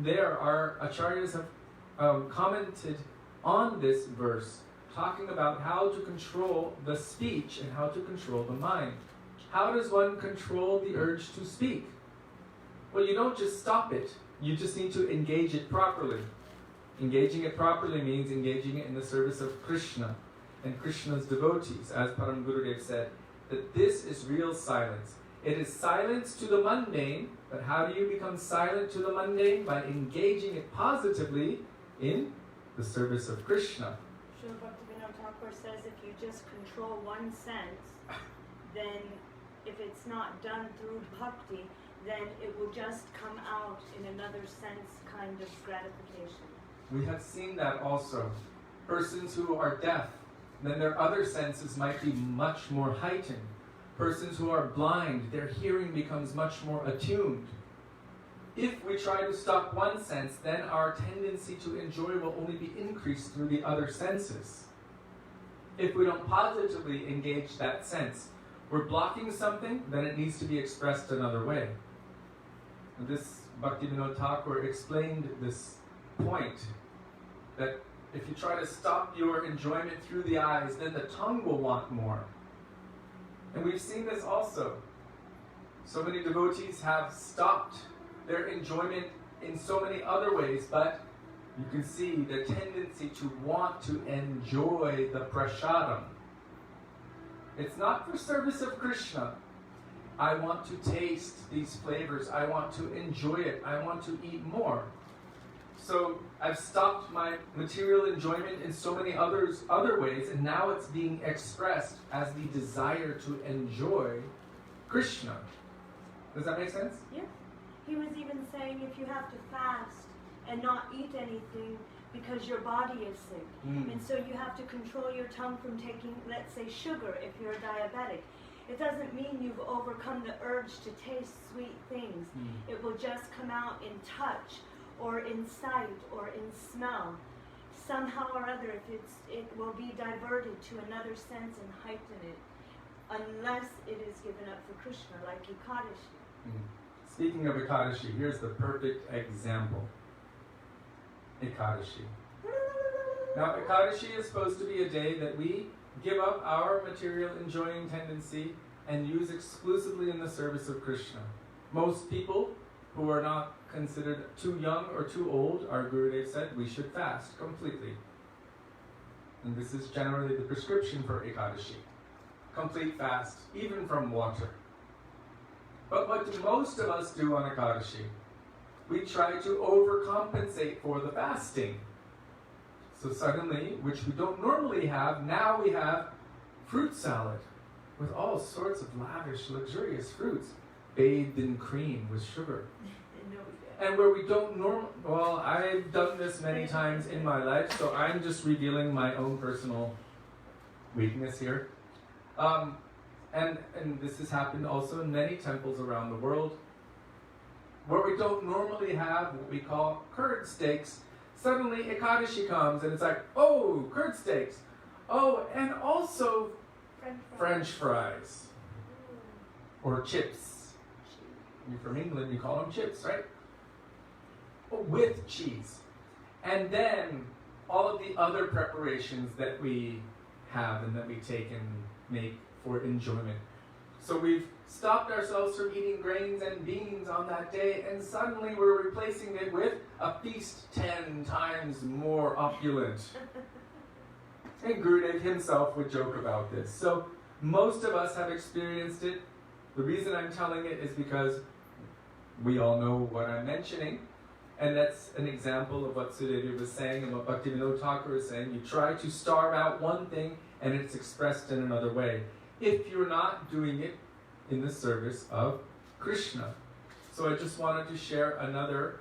there our acharyas have commented on this verse, talking about how to control the speech and how to control the mind. How does one control the urge to speak? Well, you don't just stop it. You just need to engage it properly. Engaging it properly means engaging it in the service of Krishna and Krishna's devotees, as Param Gurudev said, that this is real silence. It is silence to the mundane, but how do you become silent to the mundane? By engaging it positively in the service of Krishna. Srila Bhaktivedanta Thakur says if you just control one sense, then if it's not done through bhakti, then it will just come out in another sense kind of gratification. We have seen that also. Persons who are deaf, then their other senses might be much more heightened. Persons who are blind, their hearing becomes much more attuned. If we try to stop one sense, then our tendency to enjoy will only be increased through the other senses. If we don't positively engage that sense, we're blocking something, then it needs to be expressed another way. And this Bhaktivedanta Thakur explained this point, that if you try to stop your enjoyment through the eyes, then the tongue will want more. And we've seen this also. So many devotees have stopped their enjoyment in so many other ways, but you can see the tendency to want to enjoy the prasadam. It's not for service of Krishna. I want to taste these flavors. I want to enjoy it. I want to eat more. So I've stopped my material enjoyment in so many other ways, and now it's being expressed as the desire to enjoy Krishna. Does that make sense? Yeah. He was even saying if you have to fast and not eat anything because your body is sick. And so you have to control your tongue from taking, let's say, sugar if you're diabetic. It doesn't mean you've overcome the urge to taste sweet things. It will just come out in touch or in sight or in smell. Somehow or other, it will be diverted to another sense and heighten it, unless it is given up for Krishna, like Ekadashi. Speaking of Ekadashi, here's the perfect example. Ekadashi. Now, Ekadashi is supposed to be a day that we give up our material enjoying tendency and use exclusively in the service of Krishna. Most people who are not considered too young or too old, our Gurudev said, we should fast completely. And this is generally the prescription for Ekadashi. Complete fast, even from water. But what do most of us do on Ekadashi? We try to overcompensate for the fasting. So suddenly, which we don't normally have, now we have fruit salad with all sorts of lavish, luxurious fruits, bathed in cream with sugar. And where we don't well, I've done this many times in my life, so I'm just revealing my own personal weakness here. And this has happened also in many temples around the world, where we don't normally have what we call curd steaks. Suddenly Ekadashi comes and it's like, oh, curd steaks. Oh, and also French fries. Or chips. You're from England, you call them chips, right? With cheese. And then all of the other preparations that we have and that we take and make for enjoyment. So we've stopped ourselves from eating grains and beans on that day, and suddenly we're replacing it with a feast 10 times more opulent. And Gurudev himself would joke about this. So most of us have experienced it. The reason I'm telling it is because we all know what I'm mentioning. And that's an example of what Sudevi was saying and what Bhaktivedanta Thakur is saying. You try to starve out one thing and it's expressed in another way, if you're not doing it in the service of Krishna. So I just wanted to share another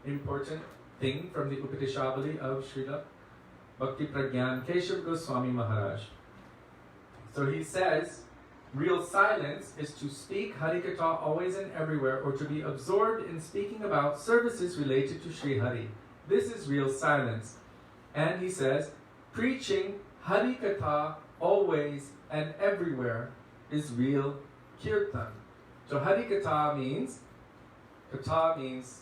important thing from the Upadeshabali of Srila Bhakti Pragyan Keshav Goswami Maharaj. So he says, real silence is to speak Harikatha always and everywhere, or to be absorbed in speaking about services related to Sri Hari. This is real silence. And he says, preaching Harikatha always and everywhere is real kirtan. So Harikatha means, Katha means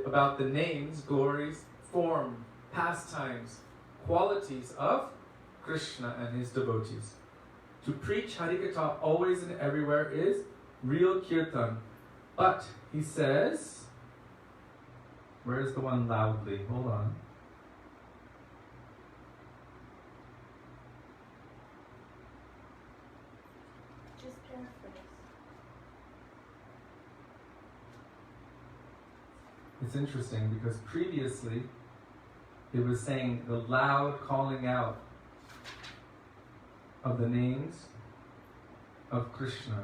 about the names, glories, form, pastimes, qualities of Krishna and his devotees. To preach Harikatha always and everywhere is real kirtan. But, he says, where's the one loudly? Hold on. Just paraphrase. It's interesting because previously it was saying the loud calling out of the names of Krishna.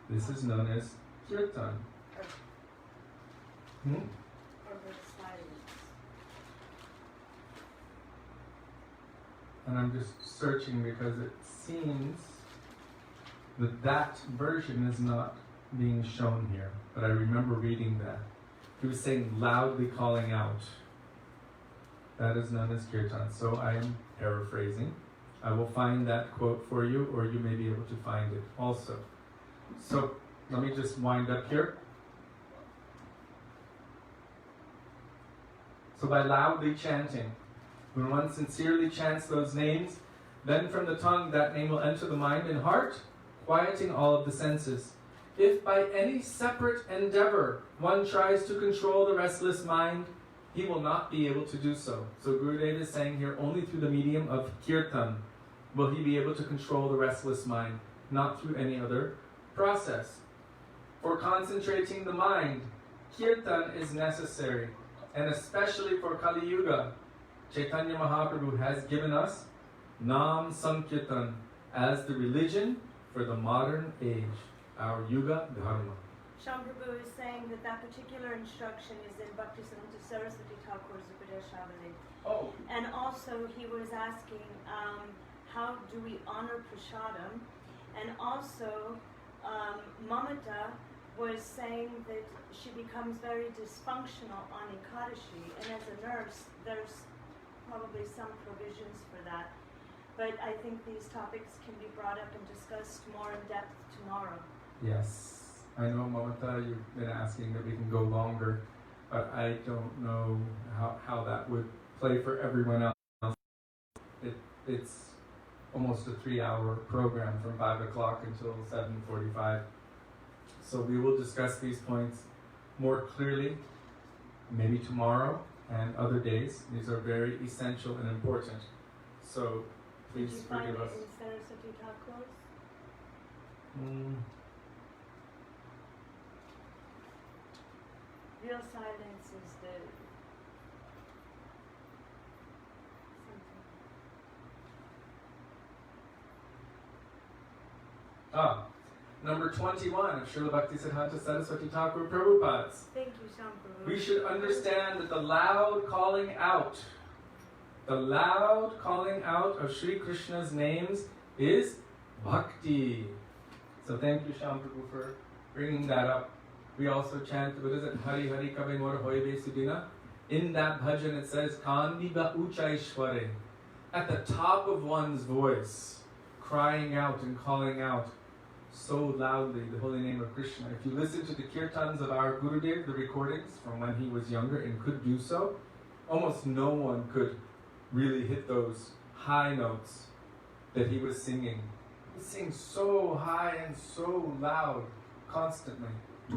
This is known as Kirtan. Or the silence. And I'm just searching because it seems that that version is not being shown here. But I remember reading that. He was saying loudly calling out. That is known as Kirtan. So I am paraphrasing. I will find that quote for you, or you may be able to find it also. So let me just wind up here. So by loudly chanting, when one sincerely chants those names, then from the tongue that name will enter the mind and heart, quieting all of the senses. If by any separate endeavor one tries to control the restless mind, he will not be able to do so. So Gurudev is saying here, only through the medium of Kirtan will he be able to control the restless mind, not through any other process. For concentrating the mind, Kirtan is necessary, and especially for Kali Yuga, Chaitanya Mahaprabhu has given us Nam Sankirtan as the religion for the modern age, our Yuga Dharma. Prabhu is saying that that particular instruction is in Bhaktivedanta Saraswati Thakur's Upadeshavali. Oh. And also he was asking, how do we honor prasadam? And also, Mamata was saying that she becomes very dysfunctional on Ekadashi, and as a nurse, there's probably some provisions for that. But I think these topics can be brought up and discussed more in depth tomorrow. Yes. I know, Mamata, you've been asking that we can go longer, but I don't know how that would play for everyone else. It's almost a 3-hour program from 5 o'clock until 7:45. So we will discuss these points more clearly, maybe tomorrow and other days. These are very essential and important. So please forgive us. Did you find it in Saraswati Thakur's? Real silence is the Number 21 of Srila Bhaktisiddhanta Saraswati Thakur Prabhupada's. Thank you, Prabhu. We should understand that the loud calling out of Sri Krishna's names is bhakti. So thank you, Prabhu, for bringing that up. We also chant, what is it? Hari Hari Kabe Mor Hoibe Sudina. In that bhajan it says, Kandiba Uchaishware. At the top of one's voice, crying out and calling out so loudly the holy name of Krishna. If you listen to the kirtans of our Gurudev, the recordings from when he was younger and could do so, almost no one could really hit those high notes that he was singing. He sings so high and so loud constantly.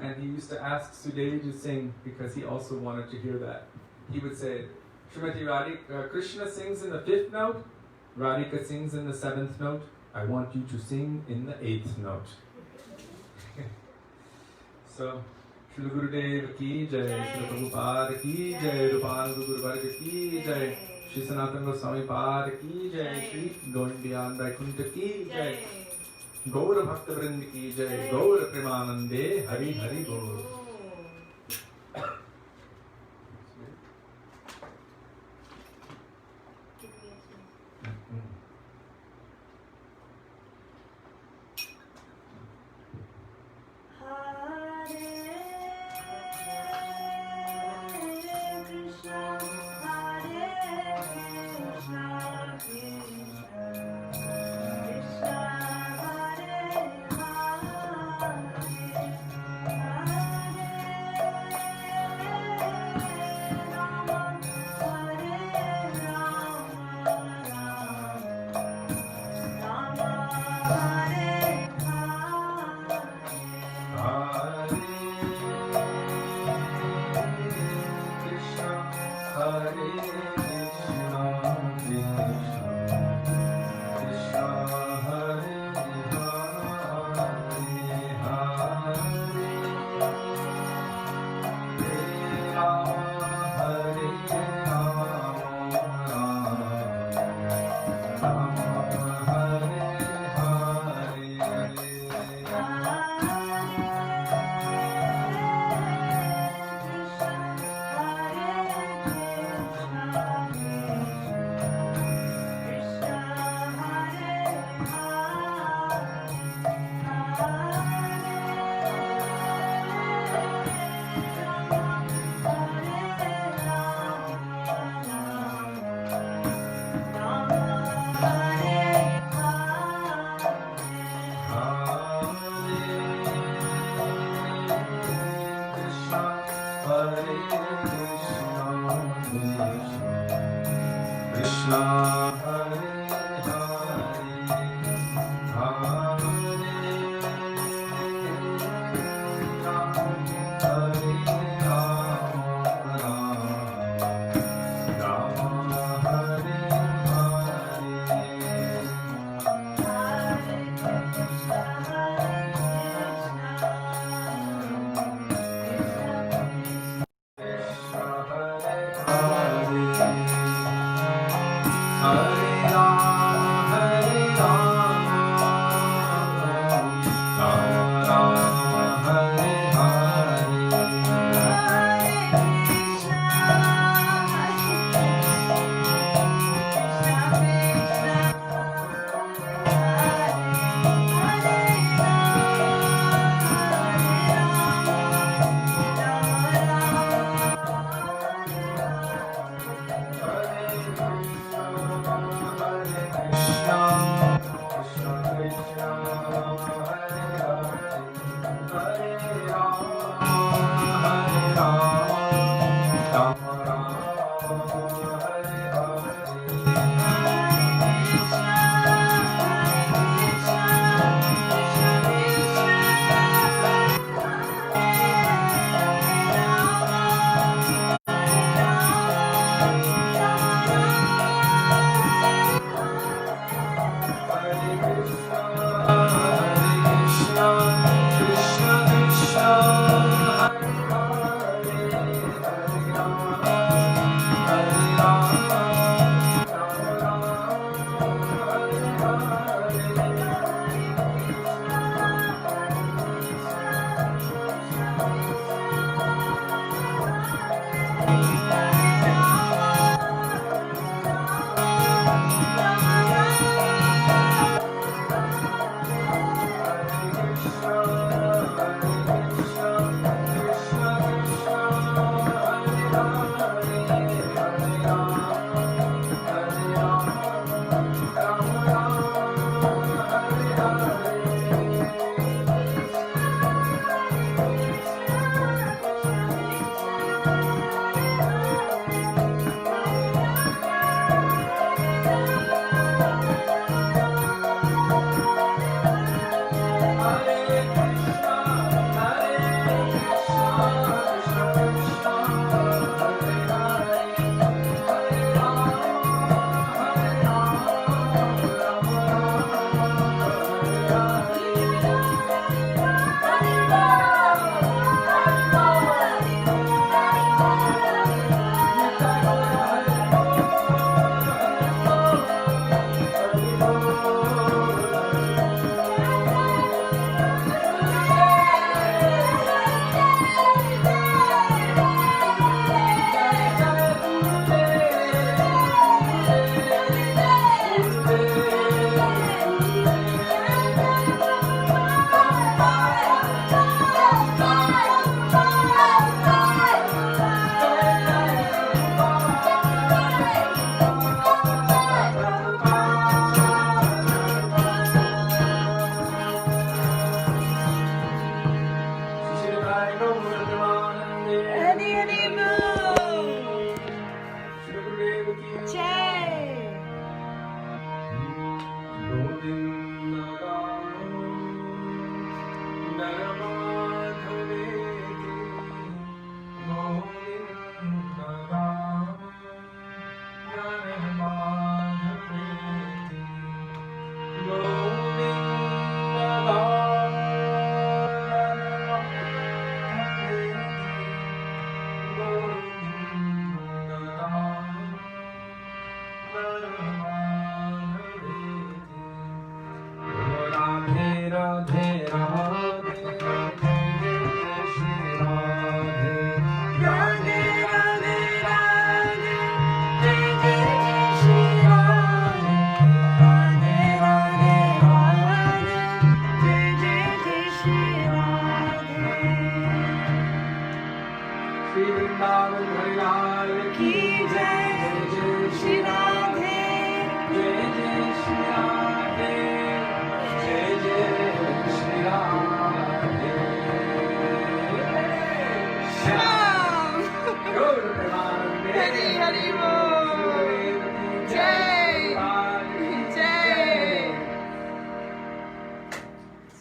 And he used to ask Sudevi to sing because he also wanted to hear that. He would say, Srimati Radhika, Krishna sings in the 5th note, Radhika sings in the 7th note, I want you to sing in the 8th note. So, Srila Gurudev ki jai, Srila Prabhupada ki jai, Rupananda Guru Varga ki jai, Shri Sanatan Goswamipada ki jai, Shri going Beyond Vaikuntha ki jai, Gaura Bhaktivedanta ki jai, Gaura Premanande, Hari Hari Bol.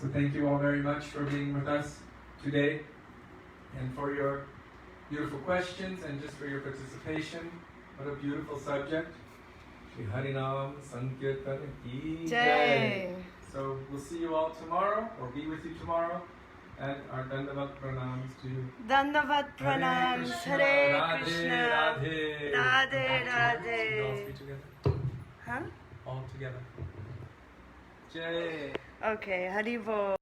So thank you all very much for being with us today and for your beautiful questions and just for your participation. What a beautiful subject. Shri Harinam Sankirtan Ki Jai. So we'll see you all tomorrow, or be with you tomorrow, and our Dandavat Pranams to you. Dandavat Pranams, Hare Radhe, Krishna, Radhe. Radhe We Radhe. all speak together. Huh? All together. Jai. Okay, Haribo.